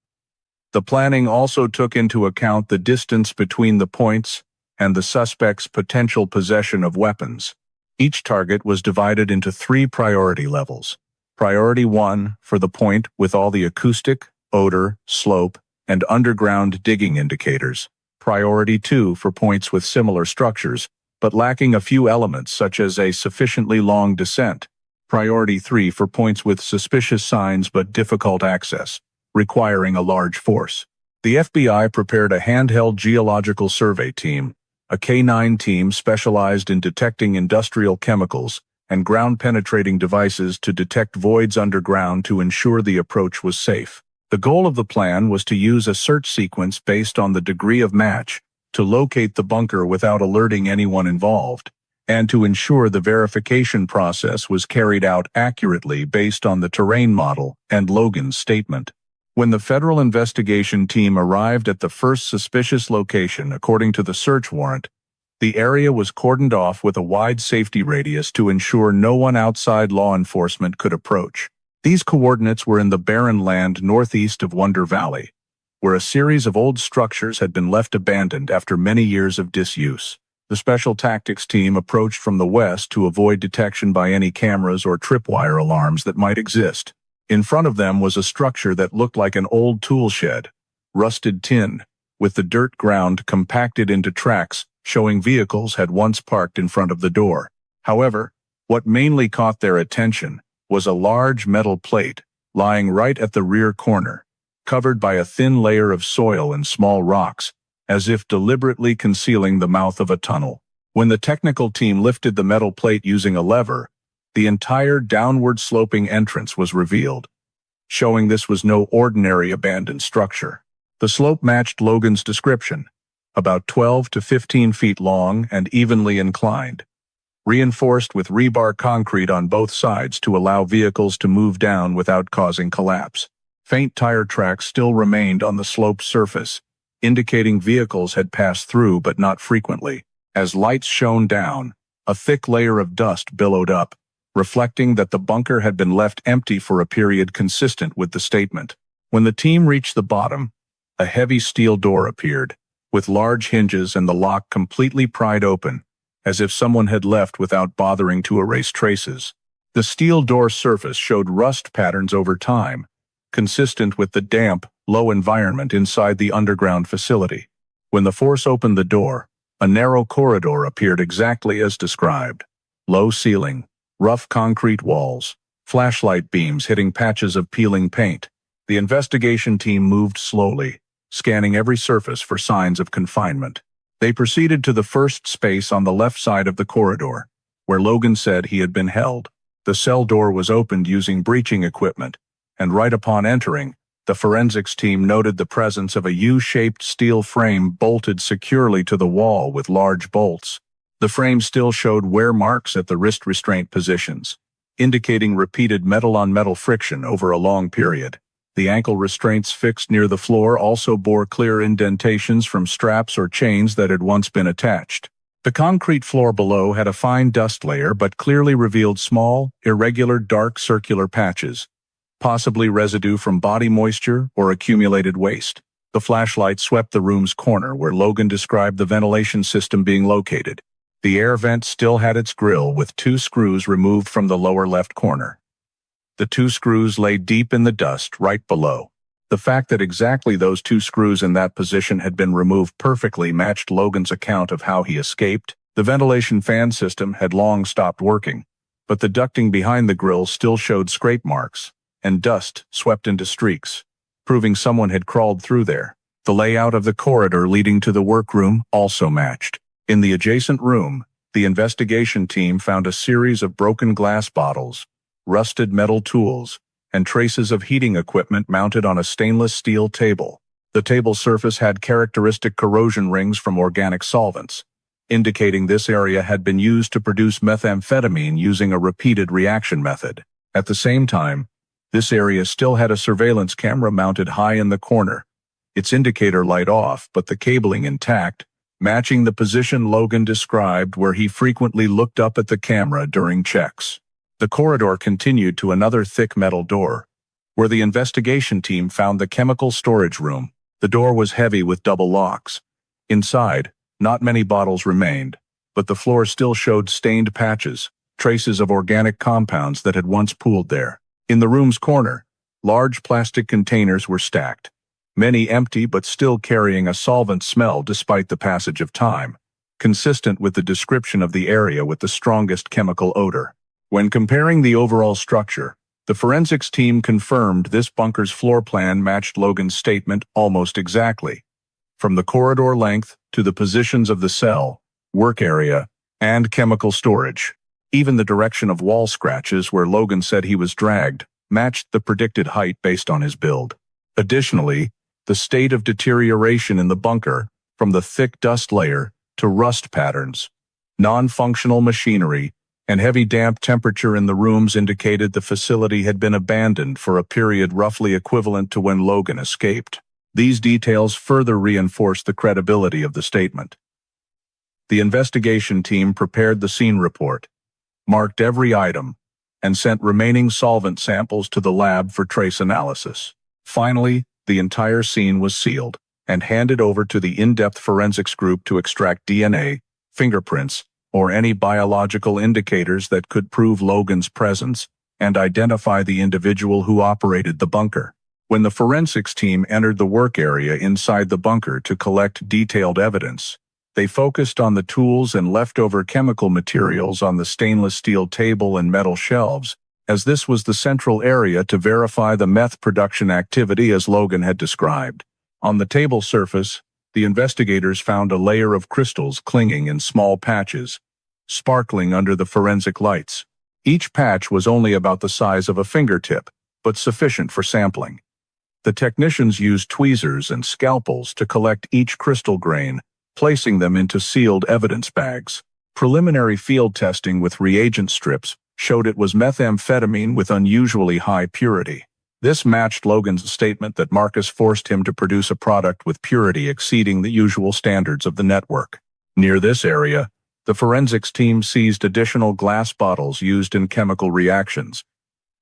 The planning also took into account the distance between the points and the suspect's potential possession of weapons. Each target was divided into 3 priority levels. Priority 1 for the point with all the acoustic, odor, slope, and underground digging indicators. Priority 2 for points with similar structures, but lacking a few elements such as a sufficiently long descent. Priority 3 for points with suspicious signs but difficult access, requiring a large force. The FBI prepared a handheld geological survey team, a K-9 team specialized in detecting industrial chemicals and ground-penetrating devices to detect voids underground to ensure the approach was safe. The goal of the plan was to use a search sequence based on the degree of match to locate the bunker without alerting anyone involved, and to ensure the verification process was carried out accurately based on the terrain model and Logan's statement. When the federal investigation team arrived at the first suspicious location according to the search warrant, the area was cordoned off with a wide safety radius to ensure no one outside law enforcement could approach. These coordinates were in the barren land northeast of Wonder Valley, where a series of old structures had been left abandoned after many years of disuse. The Special Tactics team approached from the west to avoid detection by any cameras or tripwire alarms that might exist. In front of them was a structure that looked like an old tool shed, rusted tin, with the dirt ground compacted into tracks showing vehicles had once parked in front of the door. However, what mainly caught their attention was a large metal plate lying right at the rear corner, covered by a thin layer of soil and small rocks, as if deliberately concealing the mouth of a tunnel. When the technical team lifted the metal plate using a lever, the entire downward-sloping entrance was revealed, showing this was no ordinary abandoned structure. The slope matched Logan's description, about 12 to 15 feet long and evenly inclined, reinforced with rebar concrete on both sides to allow vehicles to move down without causing collapse. Faint tire tracks still remained on the slope's surface, indicating vehicles had passed through but not frequently. As lights shone down, a thick layer of dust billowed up, reflecting that the bunker had been left empty for a period consistent with the statement. When the team reached the bottom, a heavy steel door appeared, with large hinges and the lock completely pried open, as if someone had left without bothering to erase traces. The steel door surface showed rust patterns over time, consistent with the damp, low environment inside the underground facility. When the force opened the door, a narrow corridor appeared exactly as described. Low ceiling, rough concrete walls, flashlight beams hitting patches of peeling paint. The investigation team moved slowly, scanning every surface for signs of confinement. They proceeded to the first space on the left side of the corridor, where Logan said he had been held. The cell door was opened using breaching equipment, and right upon entering, the forensics team noted the presence of a U-shaped steel frame bolted securely to the wall with large bolts. The frame still showed wear marks at the wrist restraint positions, indicating repeated metal-on-metal friction over a long period. The ankle restraints fixed near the floor also bore clear indentations from straps or chains that had once been attached. The concrete floor below had a fine dust layer but clearly revealed small, irregular dark circular patches, possibly residue from body moisture or accumulated waste. The flashlight swept the room's corner where Logan described the ventilation system being located. The air vent still had its grill with 2 screws removed from the lower left corner. The 2 screws lay deep in the dust right below. The fact that exactly those 2 screws in that position had been removed perfectly matched Logan's account of how he escaped. The ventilation fan system had long stopped working, but the ducting behind the grill still showed scrape marks, and dust swept into streaks, proving someone had crawled through there. The layout of the corridor leading to the workroom also matched. In the adjacent room, the investigation team found a series of broken glass bottles, rusted metal tools, and traces of heating equipment mounted on a stainless steel table. The table surface had characteristic corrosion rings from organic solvents, indicating this area had been used to produce methamphetamine using a repeated reaction method. At the same time, this area still had a surveillance camera mounted high in the corner, its indicator light off but the cabling intact, matching the position Logan described where he frequently looked up at the camera during checks. The corridor continued to another thick metal door, where the investigation team found the chemical storage room. The door was heavy with double locks. Inside, not many bottles remained, but the floor still showed stained patches, traces of organic compounds that had once pooled there. In the room's corner, large plastic containers were stacked, many empty but still carrying a solvent smell despite the passage of time, consistent with the description of the area with the strongest chemical odor. When comparing the overall structure, the forensics team confirmed this bunker's floor plan matched Logan's statement almost exactly, from the corridor length to the positions of the cell, work area, and chemical storage. Even the direction of wall scratches where Logan said he was dragged matched the predicted height based on his build. Additionally, the state of deterioration in the bunker, from the thick dust layer to rust patterns, non-functional machinery, and heavy damp temperature in the rooms indicated the facility had been abandoned for a period roughly equivalent to when Logan escaped. These details further reinforced the credibility of the statement. The investigation team prepared the scene report, marked every item, and sent remaining solvent samples to the lab for trace analysis. Finally, the entire scene was sealed and handed over to the in-depth forensics group to extract DNA, fingerprints, or any biological indicators that could prove Logan's presence and identify the individual who operated the bunker. When the forensics team entered the work area inside the bunker to collect detailed evidence, they focused on the tools and leftover chemical materials on the stainless steel table and metal shelves, as this was the central area to verify the meth production activity as Logan had described. On the table surface, the investigators found a layer of crystals clinging in small patches, sparkling under the forensic lights. Each patch was only about the size of a fingertip, but sufficient for sampling. The technicians used tweezers and scalpels to collect each crystal grain, placing them into sealed evidence bags. Preliminary field testing with reagent strips showed it was methamphetamine with unusually high purity. This matched Logan's statement that Marcus forced him to produce a product with purity exceeding the usual standards of the network. Near this area, the forensics team seized additional glass bottles used in chemical reactions,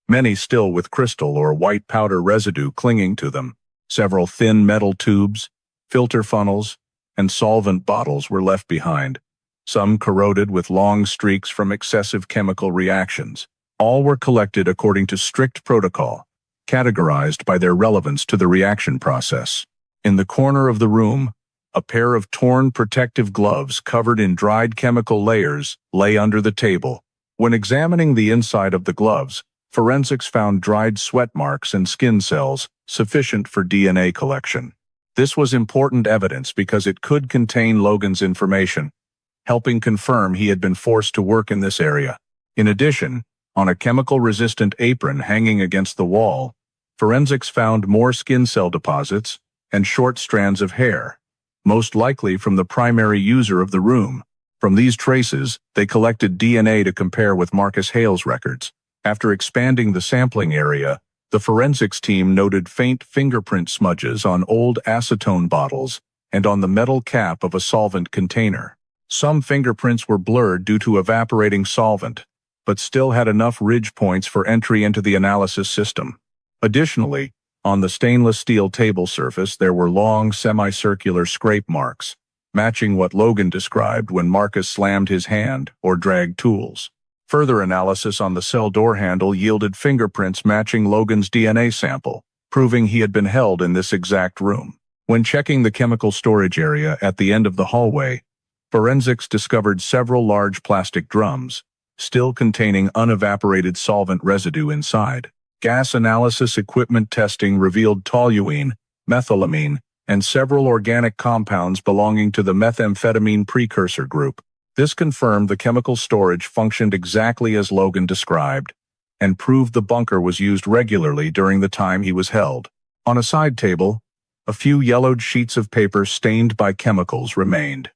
many still with crystal or white powder residue clinging to them. Several thin metal tubes, filter funnels, and solvent bottles were left behind, some corroded with long streaks from excessive chemical reactions. All were collected according to strict protocol, categorized by their relevance to the reaction process. In the corner of the room, a pair of torn protective gloves covered in dried chemical layers lay under the table. When examining the inside of the gloves, forensics found dried sweat marks and skin cells sufficient for DNA collection. This was important evidence because it could contain Logan's information, helping confirm he had been forced to work in this area. In addition, On a chemical-resistant apron hanging against the wall, forensics found more skin cell deposits and short strands of hair, most likely from the primary user of the room. From these traces, they collected DNA to compare with Marcus Hale's records. After expanding the sampling area, the forensics team noted faint fingerprint smudges on old acetone bottles and on the metal cap of a solvent container. Some fingerprints were blurred due to evaporating solvent, but still had enough ridge points for entry into the analysis system. Additionally, on the stainless steel table surface there were long semicircular scrape marks, matching what Logan described when Marcus slammed his hand or dragged tools. Further analysis on the cell door handle yielded fingerprints matching Logan's DNA sample, proving he had been held in this exact room. When checking the chemical storage area at the end of the hallway, forensics discovered several large plastic drums, still containing unevaporated solvent residue inside. Gas analysis equipment testing revealed toluene, methylamine, and several organic compounds belonging to the methamphetamine precursor group. This confirmed the chemical storage functioned exactly as Logan described, and proved the bunker was used regularly during the time he was held. On a side table, a few yellowed sheets of paper stained by chemicals remained.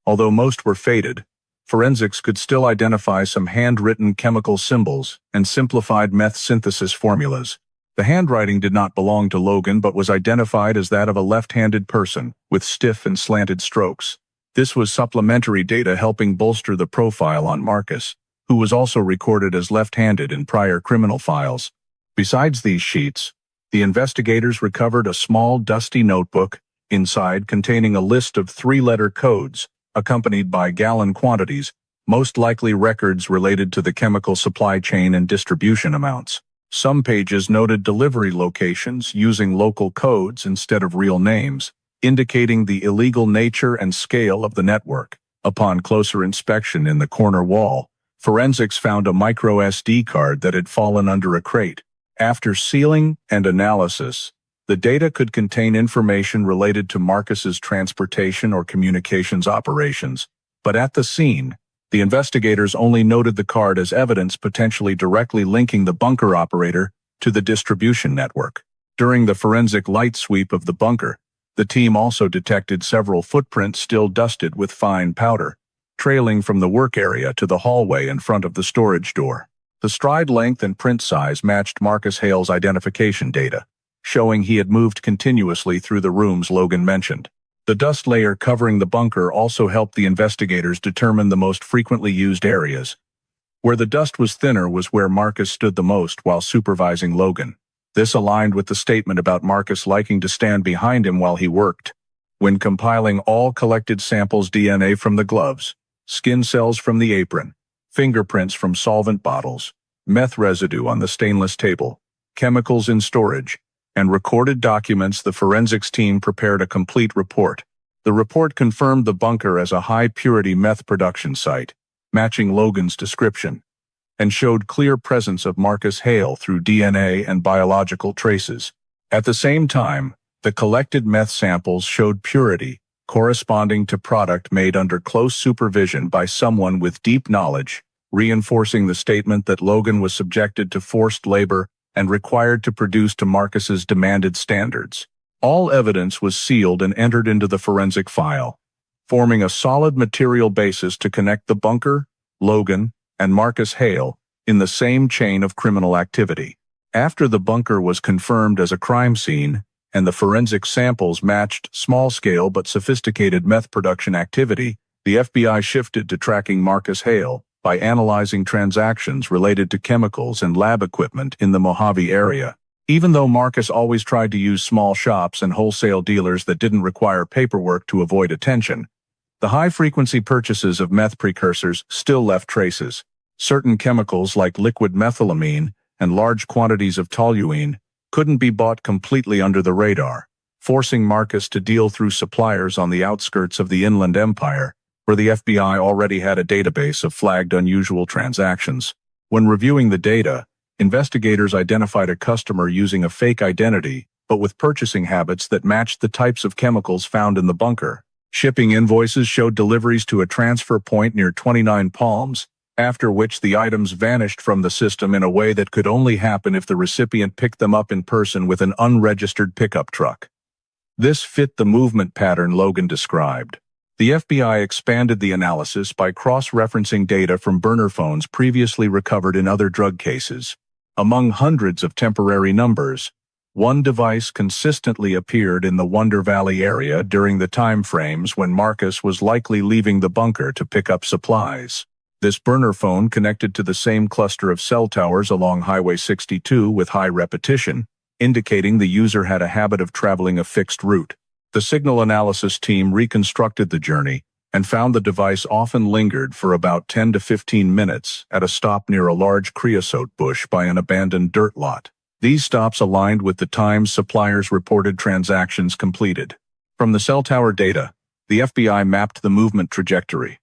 Although most were faded, forensics could still identify some handwritten chemical symbols and simplified meth synthesis formulas. The handwriting did not belong to Logan but was identified as that of a left-handed person, with stiff and slanted strokes. This was supplementary data helping bolster the profile on Marcus, who was also recorded as left-handed in prior criminal files. Besides these sheets, the investigators recovered a small, dusty notebook, inside containing a list of 3-letter codes, accompanied by gallon quantities, most likely records related to the chemical supply chain and distribution amounts. Some pages noted delivery locations using local codes instead of real names, indicating the illegal nature and scale of the network. Upon closer inspection in the corner wall, forensics found a micro SD card that had fallen under a crate. After sealing and analysis, the data could contain information related to Marcus's transportation or communications operations, but at the scene, the investigators only noted the card as evidence potentially directly linking the bunker operator to the distribution network. During the forensic light sweep of the bunker, the team also detected several footprints still dusted with fine powder, trailing from the work area to the hallway in front of the storage door. The stride length and print size matched Marcus Hale's identification data, showing he had moved continuously through the rooms Logan mentioned. The dust layer covering the bunker also helped the investigators determine the most frequently used areas. Where the dust was thinner was where Marcus stood the most while supervising Logan. This aligned with the statement about Marcus liking to stand behind him while he worked. When compiling all collected samples, DNA from the gloves, skin cells from the apron, fingerprints from solvent bottles, meth residue on the stainless table, chemicals in storage, and recorded documents, the forensics team prepared a complete report. The report confirmed the bunker as a high-purity meth production site, matching Logan's description, and showed clear presence of Marcus Hale through DNA and biological traces. At the same time, the collected meth samples showed purity, corresponding to product made under close supervision by someone with deep knowledge, reinforcing the statement that Logan was subjected to forced labor and required to produce to Marcus's demanded standards. All evidence was sealed and entered into the forensic file, forming a solid material basis to connect the bunker, Logan, and Marcus Hale in the same chain of criminal activity. After the bunker was confirmed as a crime scene, and the forensic samples matched small-scale but sophisticated meth production activity, the FBI shifted to tracking Marcus Hale by analyzing transactions related to chemicals and lab equipment in the Mojave area. Even though Marcus always tried to use small shops and wholesale dealers that didn't require paperwork to avoid attention, the high-frequency purchases of meth precursors still left traces. Certain chemicals like liquid methylamine and large quantities of toluene couldn't be bought completely under the radar, forcing Marcus to deal through suppliers on the outskirts of the Inland Empire, where the FBI already had a database of flagged unusual transactions. When reviewing the data, investigators identified a customer using a fake identity, but with purchasing habits that matched the types of chemicals found in the bunker. Shipping invoices showed deliveries to a transfer point near 29 Palms, after which the items vanished from the system in a way that could only happen if the recipient picked them up in person with an unregistered pickup truck. This fit the movement pattern Logan described. The FBI expanded the analysis by cross-referencing data from burner phones previously recovered in other drug cases. Among hundreds of temporary numbers, one device consistently appeared in the Wonder Valley area during the time frames when Marcus was likely leaving the bunker to pick up supplies. This burner phone connected to the same cluster of cell towers along Highway 62 with high repetition, indicating the user had a habit of traveling a fixed route. The signal analysis team reconstructed the journey and found the device often lingered for about 10 to 15 minutes at a stop near a large creosote bush by an abandoned dirt lot. These stops aligned with the times suppliers reported transactions completed. From the cell tower data, the FBI mapped the movement trajectory.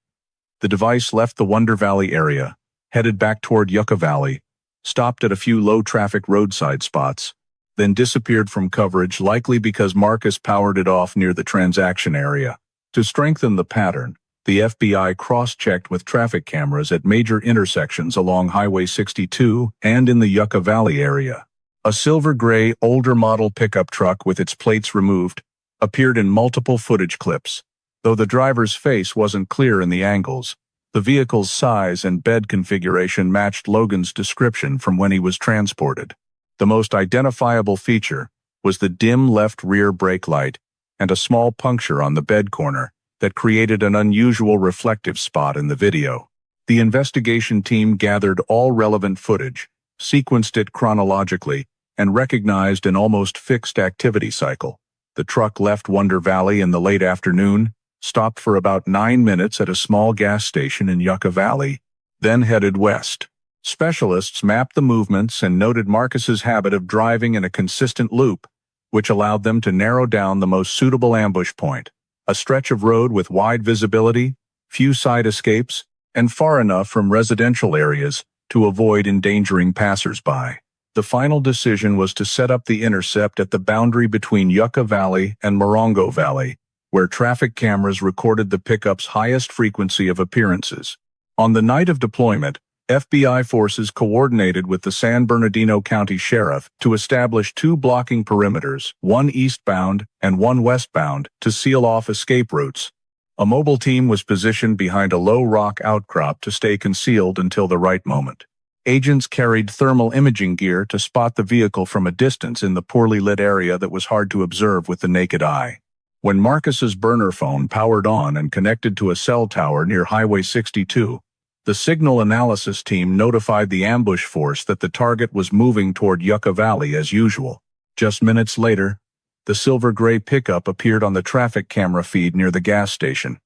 The device left the Wonder Valley area, headed back toward Yucca Valley, stopped at a few low-traffic roadside spots, then disappeared from coverage, likely because Marcus powered it off near the transaction area. To strengthen the pattern, the FBI cross-checked with traffic cameras at major intersections along Highway 62 and in the Yucca Valley area. A silver-gray, older model pickup truck with its plates removed appeared in multiple footage clips. Though the driver's face wasn't clear in the angles, the vehicle's size and bed configuration matched Logan's description from when he was transported. The most identifiable feature was the dim left rear brake light and a small puncture on the bed corner that created an unusual reflective spot in the video. The investigation team gathered all relevant footage, sequenced it chronologically, and recognized an almost fixed activity cycle. The truck left Wonder Valley in the late afternoon, stopped for about 9 minutes at a small gas station in Yucca Valley, then headed west. Specialists mapped the movements and noted Marcus's habit of driving in a consistent loop, which allowed them to narrow down the most suitable ambush point, a stretch of road with wide visibility, few side escapes, and far enough from residential areas to avoid endangering passers-by. The final decision was to set up the intercept at the boundary between Yucca Valley and Morongo Valley, where traffic cameras recorded the pickup's highest frequency of appearances. On the night of deployment, FBI forces coordinated with the San Bernardino County Sheriff to establish 2 blocking perimeters, one eastbound and one westbound, to seal off escape routes. A mobile team was positioned behind a low rock outcrop to stay concealed until the right moment. Agents carried thermal imaging gear to spot the vehicle from a distance in the poorly lit area that was hard to observe with the naked eye. When Marcus's burner phone powered on and connected to a cell tower near Highway 62, the signal analysis team notified the ambush force that the target was moving toward Yucca Valley as usual. Just minutes later, the silver-gray pickup appeared on the traffic camera feed near the gas station.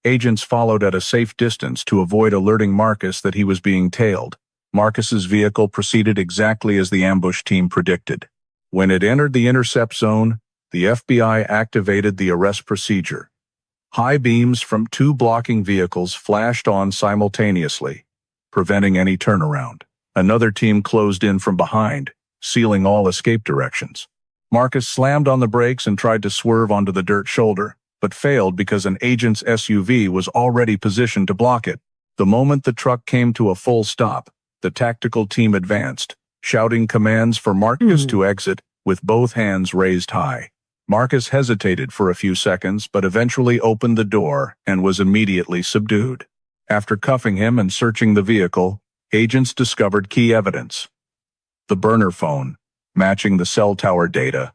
Agents followed at a safe distance to avoid alerting Marcus that he was being tailed. Marcus's vehicle proceeded exactly as the ambush team predicted. When it entered the intercept zone, the FBI activated the arrest procedure. High beams from 2 blocking vehicles flashed on simultaneously, preventing any turnaround. Another team closed in from behind, sealing all escape directions. Marcus slammed on the brakes and tried to swerve onto the dirt shoulder, but failed because an agent's SUV was already positioned to block it. The moment the truck came to a full stop, the tactical team advanced, shouting commands for Marcus to exit with both hands raised high. Marcus hesitated for a few seconds but eventually opened the door and was immediately subdued. After cuffing him and searching the vehicle, agents discovered key evidence: the burner phone, matching the cell tower data,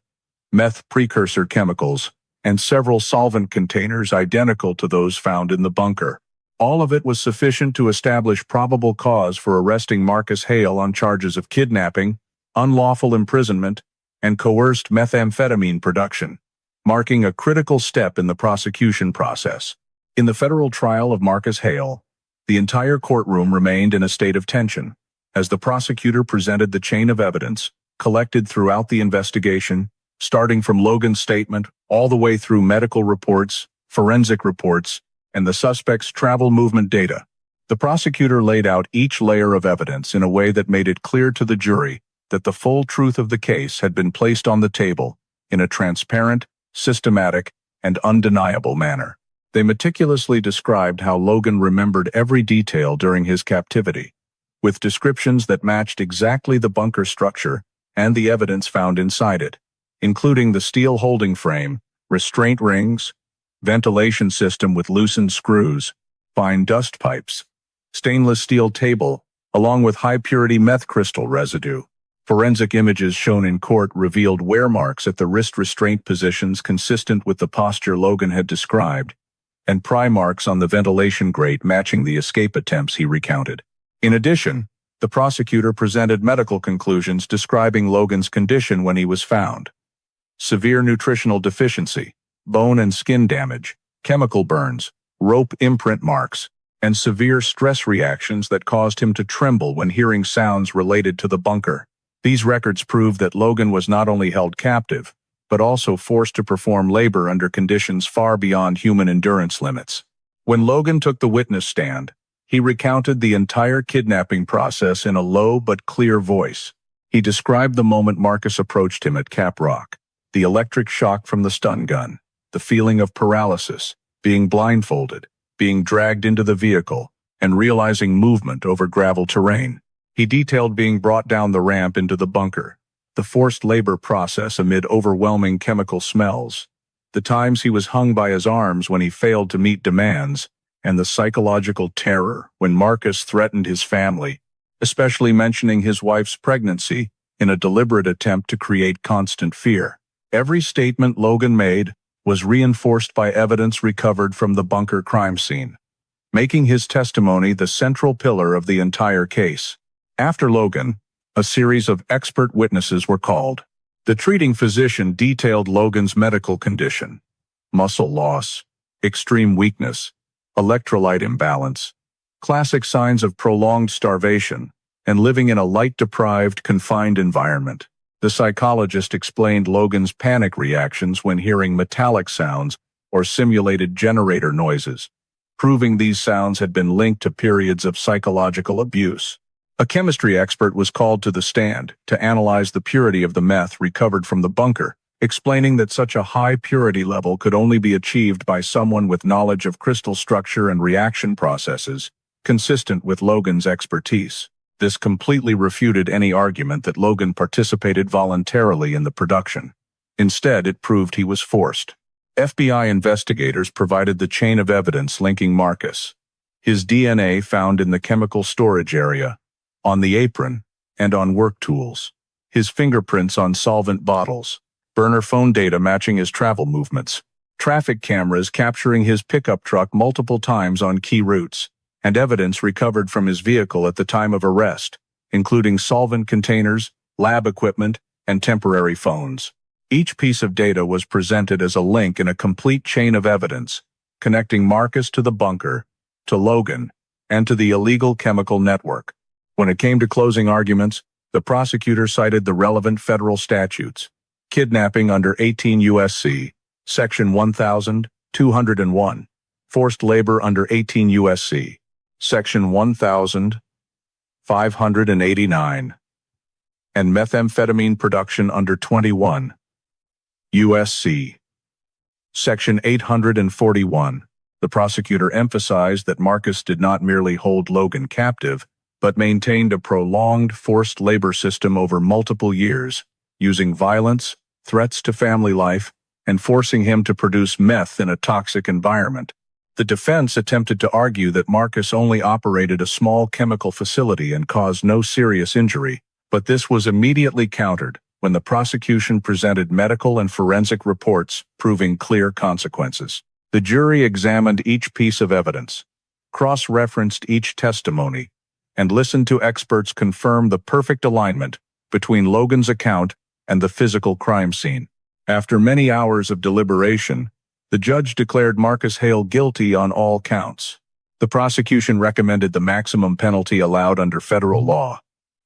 meth precursor chemicals, and several solvent containers identical to those found in the bunker. All of it was sufficient to establish probable cause for arresting Marcus Hale on charges of kidnapping, unlawful imprisonment, and coerced methamphetamine production, marking a critical step in the prosecution process. In the federal trial of Marcus Hale, the entire courtroom remained in a state of tension, as the prosecutor presented the chain of evidence collected throughout the investigation, starting from Logan's statement all the way through medical reports, forensic reports, and the suspect's travel movement data. The prosecutor laid out each layer of evidence in a way that made it clear to the jury that the full truth of the case had been placed on the table in a transparent, systematic, and undeniable manner. They meticulously described how Logan remembered every detail during his captivity, with descriptions that matched exactly the bunker structure and the evidence found inside it, including the steel holding frame, restraint rings, ventilation system with loosened screws, fine dust pipes, stainless steel table, along with high-purity meth crystal residue. Forensic images shown in court revealed wear marks at the wrist restraint positions consistent with the posture Logan had described, and pry marks on the ventilation grate matching the escape attempts he recounted. In addition, the prosecutor presented medical conclusions describing Logan's condition when he was found: severe nutritional deficiency, bone and skin damage, chemical burns, rope imprint marks, and severe stress reactions that caused him to tremble when hearing sounds related to the bunker. These records prove that Logan was not only held captive, but also forced to perform labor under conditions far beyond human endurance limits. When Logan took the witness stand, he recounted the entire kidnapping process in a low but clear voice. He described the moment Marcus approached him at Cap Rock, the electric shock from the stun gun, the feeling of paralysis, being blindfolded, being dragged into the vehicle, and realizing movement over gravel terrain. He detailed being brought down the ramp into the bunker, the forced labor process amid overwhelming chemical smells, the times he was hung by his arms when he failed to meet demands, and the psychological terror when Marcus threatened his family, especially mentioning his wife's pregnancy in a deliberate attempt to create constant fear. Every statement Logan made was reinforced by evidence recovered from the bunker crime scene, making his testimony the central pillar of the entire case. After Logan, a series of expert witnesses were called. The treating physician detailed Logan's medical condition: muscle loss, extreme weakness, electrolyte imbalance, classic signs of prolonged starvation, and living in a light-deprived, confined environment. The psychologist explained Logan's panic reactions when hearing metallic sounds or simulated generator noises, proving these sounds had been linked to periods of psychological abuse. A chemistry expert was called to the stand to analyze the purity of the meth recovered from the bunker, explaining that such a high purity level could only be achieved by someone with knowledge of crystal structure and reaction processes, consistent with Logan's expertise. This completely refuted any argument that Logan participated voluntarily in the production. Instead, it proved he was forced. FBI investigators provided the chain of evidence linking Marcus: his DNA found in the chemical storage area, on the apron, and on work tools; his fingerprints on solvent bottles; burner phone data matching his travel movements; traffic cameras capturing his pickup truck multiple times on key routes; and evidence recovered from his vehicle at the time of arrest, including solvent containers, lab equipment, and temporary phones. Each piece of data was presented as a link in a complete chain of evidence, connecting Marcus to the bunker, to Logan, and to the illegal chemical network. When it came to closing arguments, the prosecutor cited the relevant federal statutes: kidnapping under 18 U.S.C., Section 1201, forced labor under 18 U.S.C., Section 1589, and methamphetamine production under 21 U.S.C., Section 841. The prosecutor emphasized that Marcus did not merely hold Logan captive, but maintained a prolonged forced labor system over multiple years, using violence, threats to family life, and forcing him to produce meth in a toxic environment. The defense attempted to argue that Marcus only operated a small chemical facility and caused no serious injury, but this was immediately countered when the prosecution presented medical and forensic reports proving clear consequences. The jury examined each piece of evidence, cross-referenced each testimony, and listened to experts confirm the perfect alignment between Logan's account and the physical crime scene. After many hours of deliberation, the judge declared Marcus Hale guilty on all counts. The prosecution recommended the maximum penalty allowed under federal law,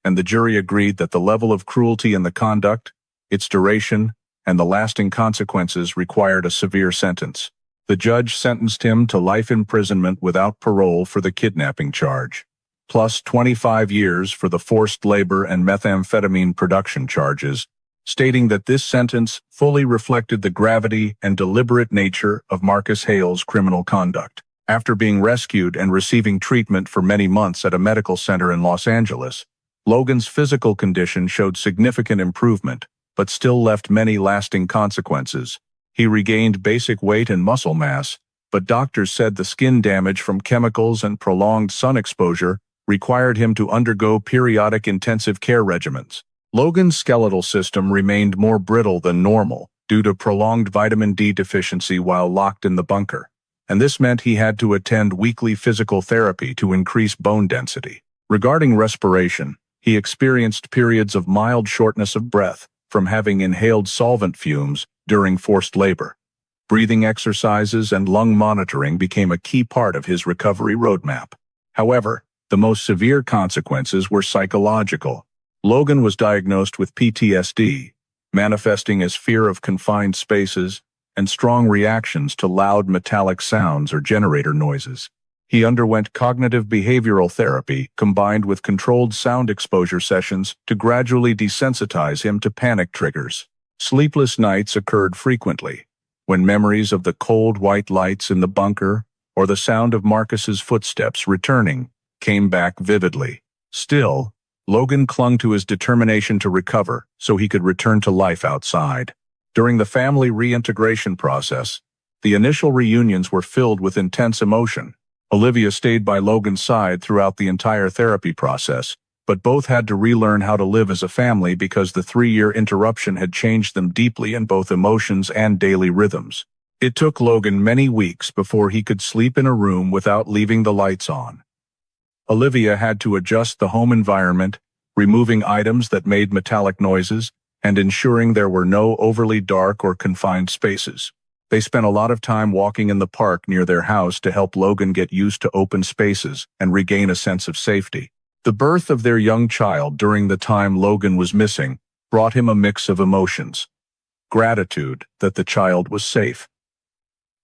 and the jury agreed that the level of cruelty in the conduct, its duration, and the lasting consequences required a severe sentence. The judge sentenced him to life imprisonment without parole for the kidnapping charge, plus 25 years for the forced labor and methamphetamine production charges, stating that this sentence fully reflected the gravity and deliberate nature of Marcus Hale's criminal conduct. After being rescued and receiving treatment for many months at a medical center in Los Angeles, Logan's physical condition showed significant improvement, but still left many lasting consequences. He regained basic weight and muscle mass, but doctors said the skin damage from chemicals and prolonged sun exposure required him to undergo periodic intensive care regimens. Logan's skeletal system remained more brittle than normal due to prolonged vitamin D deficiency while locked in the bunker, and this meant he had to attend weekly physical therapy to increase bone density. Regarding respiration, he experienced periods of mild shortness of breath from having inhaled solvent fumes during forced labor. Breathing exercises and lung monitoring became a key part of his recovery roadmap. However, the most severe consequences were psychological. Logan was diagnosed with PTSD, manifesting as fear of confined spaces and strong reactions to loud metallic sounds or generator noises. He underwent cognitive behavioral therapy combined with controlled sound exposure sessions to gradually desensitize him to panic triggers. Sleepless nights occurred frequently, when memories of the cold white lights in the bunker or the sound of Marcus's footsteps returning came back vividly. Still, Logan clung to his determination to recover so he could return to life outside. During the family reintegration process, the initial reunions were filled with intense emotion. Olivia stayed by Logan's side throughout the entire therapy process, but both had to relearn how to live as a family because the 3-year interruption had changed them deeply in both emotions and daily rhythms. It took Logan many weeks before he could sleep in a room without leaving the lights on. Olivia had to adjust the home environment, removing items that made metallic noises, and ensuring there were no overly dark or confined spaces. They spent a lot of time walking in the park near their house to help Logan get used to open spaces and regain a sense of safety. The birth of their young child during the time Logan was missing brought him a mix of emotions. Gratitude that the child was safe,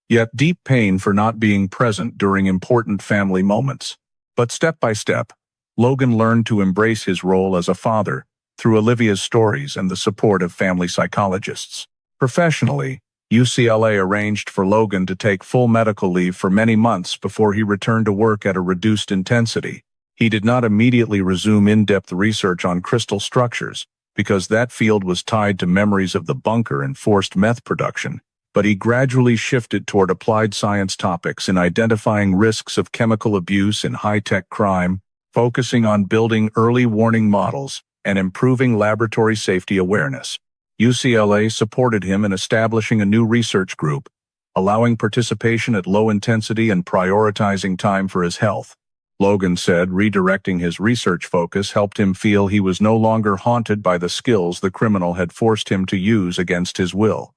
yet deep pain for not being present during important family moments. But step by step, Logan learned to embrace his role as a father through Olivia's stories and the support of family psychologists. Professionally, UCLA arranged for Logan to take full medical leave for many months before he returned to work at a reduced intensity. He did not immediately resume in-depth research on crystal structures, because that field was tied to memories of the bunker and forced meth production, but he gradually shifted toward applied science topics in identifying risks of chemical abuse in high-tech crime, focusing on building early warning models and improving laboratory safety awareness. UCLA supported him in establishing a new research group, allowing participation at low intensity and prioritizing time for his health. Logan said redirecting his research focus helped him feel he was no longer haunted by the skills the criminal had forced him to use against his will.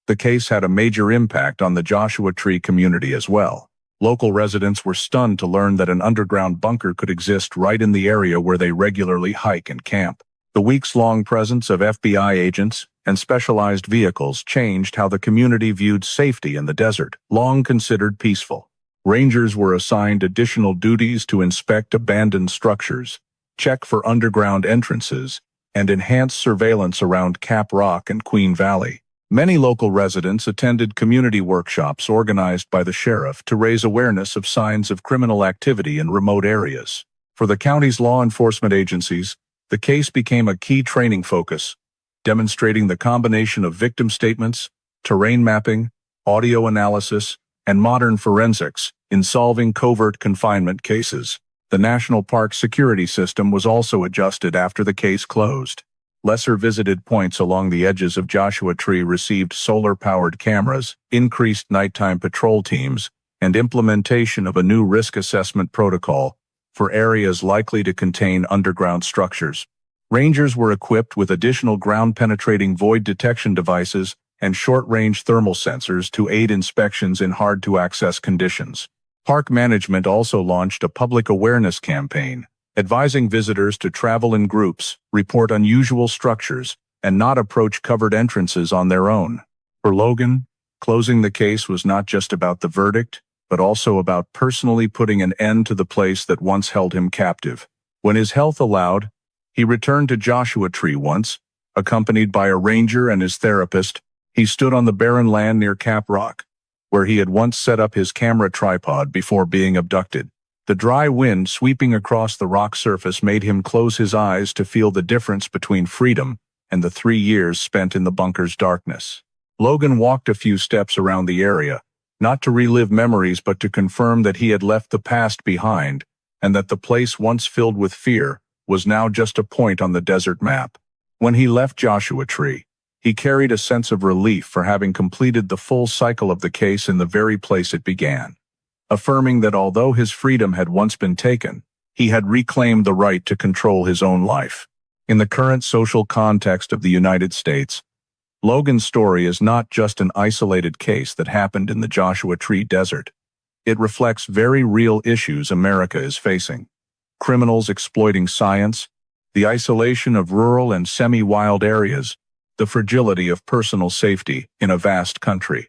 The case had a major impact on the Joshua Tree community as well. Local residents were stunned to learn that an underground bunker could exist right in the area where they regularly hike and camp. The weeks-long presence of FBI agents and specialized vehicles changed how the community viewed safety in the desert, long considered peaceful. Rangers were assigned additional duties to inspect abandoned structures, check for underground entrances, and enhance surveillance around Cap Rock and Queen Valley. Many local residents attended community workshops organized by the sheriff to raise awareness of signs of criminal activity in remote areas. For the county's law enforcement agencies, the case became a key training focus, demonstrating the combination of victim statements, terrain mapping, audio analysis, and modern forensics in solving covert confinement cases. The National Park security system was also adjusted after the case closed. Lesser visited points along the edges of Joshua Tree received solar-powered cameras, increased nighttime patrol teams, and implementation of a new risk assessment protocol for areas likely to contain underground structures. Rangers were equipped with additional ground-penetrating void detection devices and short-range thermal sensors to aid inspections in hard-to-access conditions. Park management also launched a public awareness campaign, advising visitors to travel in groups, report unusual structures, and not approach covered entrances on their own. For Logan, closing the case was not just about the verdict, but also about personally putting an end to the place that once held him captive. When his health allowed, he returned to Joshua Tree once Accompanied by a ranger and his therapist, he stood on the barren land near Cap Rock, where he had once set up his camera tripod before being abducted. The dry wind sweeping across the rock surface made him close his eyes to feel the difference between freedom and the 3 years spent in the bunker's darkness. Logan walked a few steps around the area, not to relive memories but to confirm that he had left the past behind, and that the place once filled with fear was now just a point on the desert map. When he left Joshua Tree, he carried a sense of relief for having completed the full cycle of the case in the very place it began, affirming that although his freedom had once been taken, he had reclaimed the right to control his own life. In the current social context of the United States, Logan's story is not just an isolated case that happened in the Joshua Tree Desert. It reflects very real issues America is facing: criminals exploiting science, the isolation of rural and semi-wild areas, the fragility of personal safety in a vast country,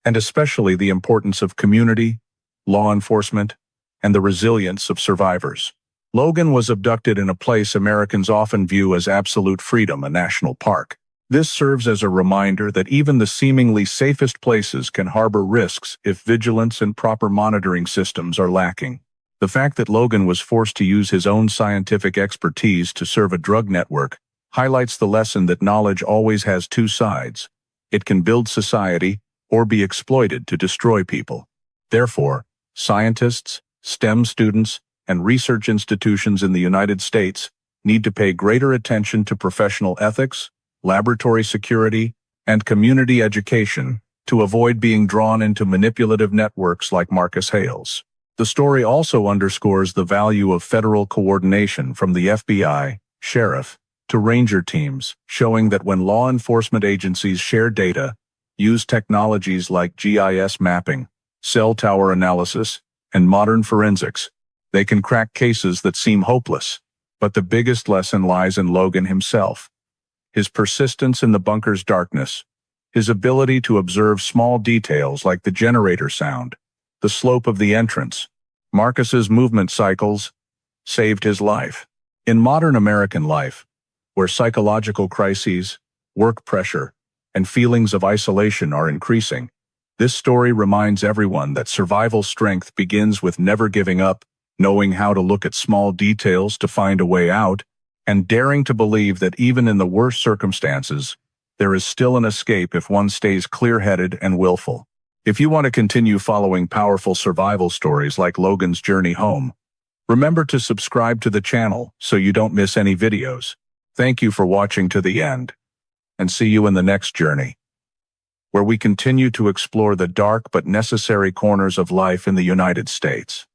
and especially the importance of community, law enforcement, and the resilience of survivors. Logan was abducted in a place Americans often view as absolute freedom, a national park. This serves as a reminder that even the seemingly safest places can harbor risks if vigilance and proper monitoring systems are lacking. The fact that Logan was forced to use his own scientific expertise to serve a drug network highlights the lesson that knowledge always has two sides. It can build society or be exploited to destroy people. Therefore, scientists, STEM students, and research institutions in the United States need to pay greater attention to professional ethics, laboratory security, and community education to avoid being drawn into manipulative networks like Marcus Hale's. The story also underscores the value of federal coordination from the FBI, sheriff, to ranger teams, showing that when law enforcement agencies share data, use technologies like GIS mapping, cell tower analysis, and modern forensics, they can crack cases that seem hopeless. But the biggest lesson lies in Logan himself. His persistence in the bunker's darkness, his ability to observe small details like the generator sound, the slope of the entrance, Marcus's movement cycles, saved his life. In modern American life, where psychological crises, work pressure, and feelings of isolation are increasing, this story reminds everyone that survival strength begins with never giving up, knowing how to look at small details to find a way out, and daring to believe that even in the worst circumstances, there is still an escape if one stays clear-headed and willful. If you want to continue following powerful survival stories like Logan's journey home, remember to subscribe to the channel so you don't miss any videos. Thank you for watching to the end, and see you in the next journey, where we continue to explore the dark but necessary corners of life in the United States.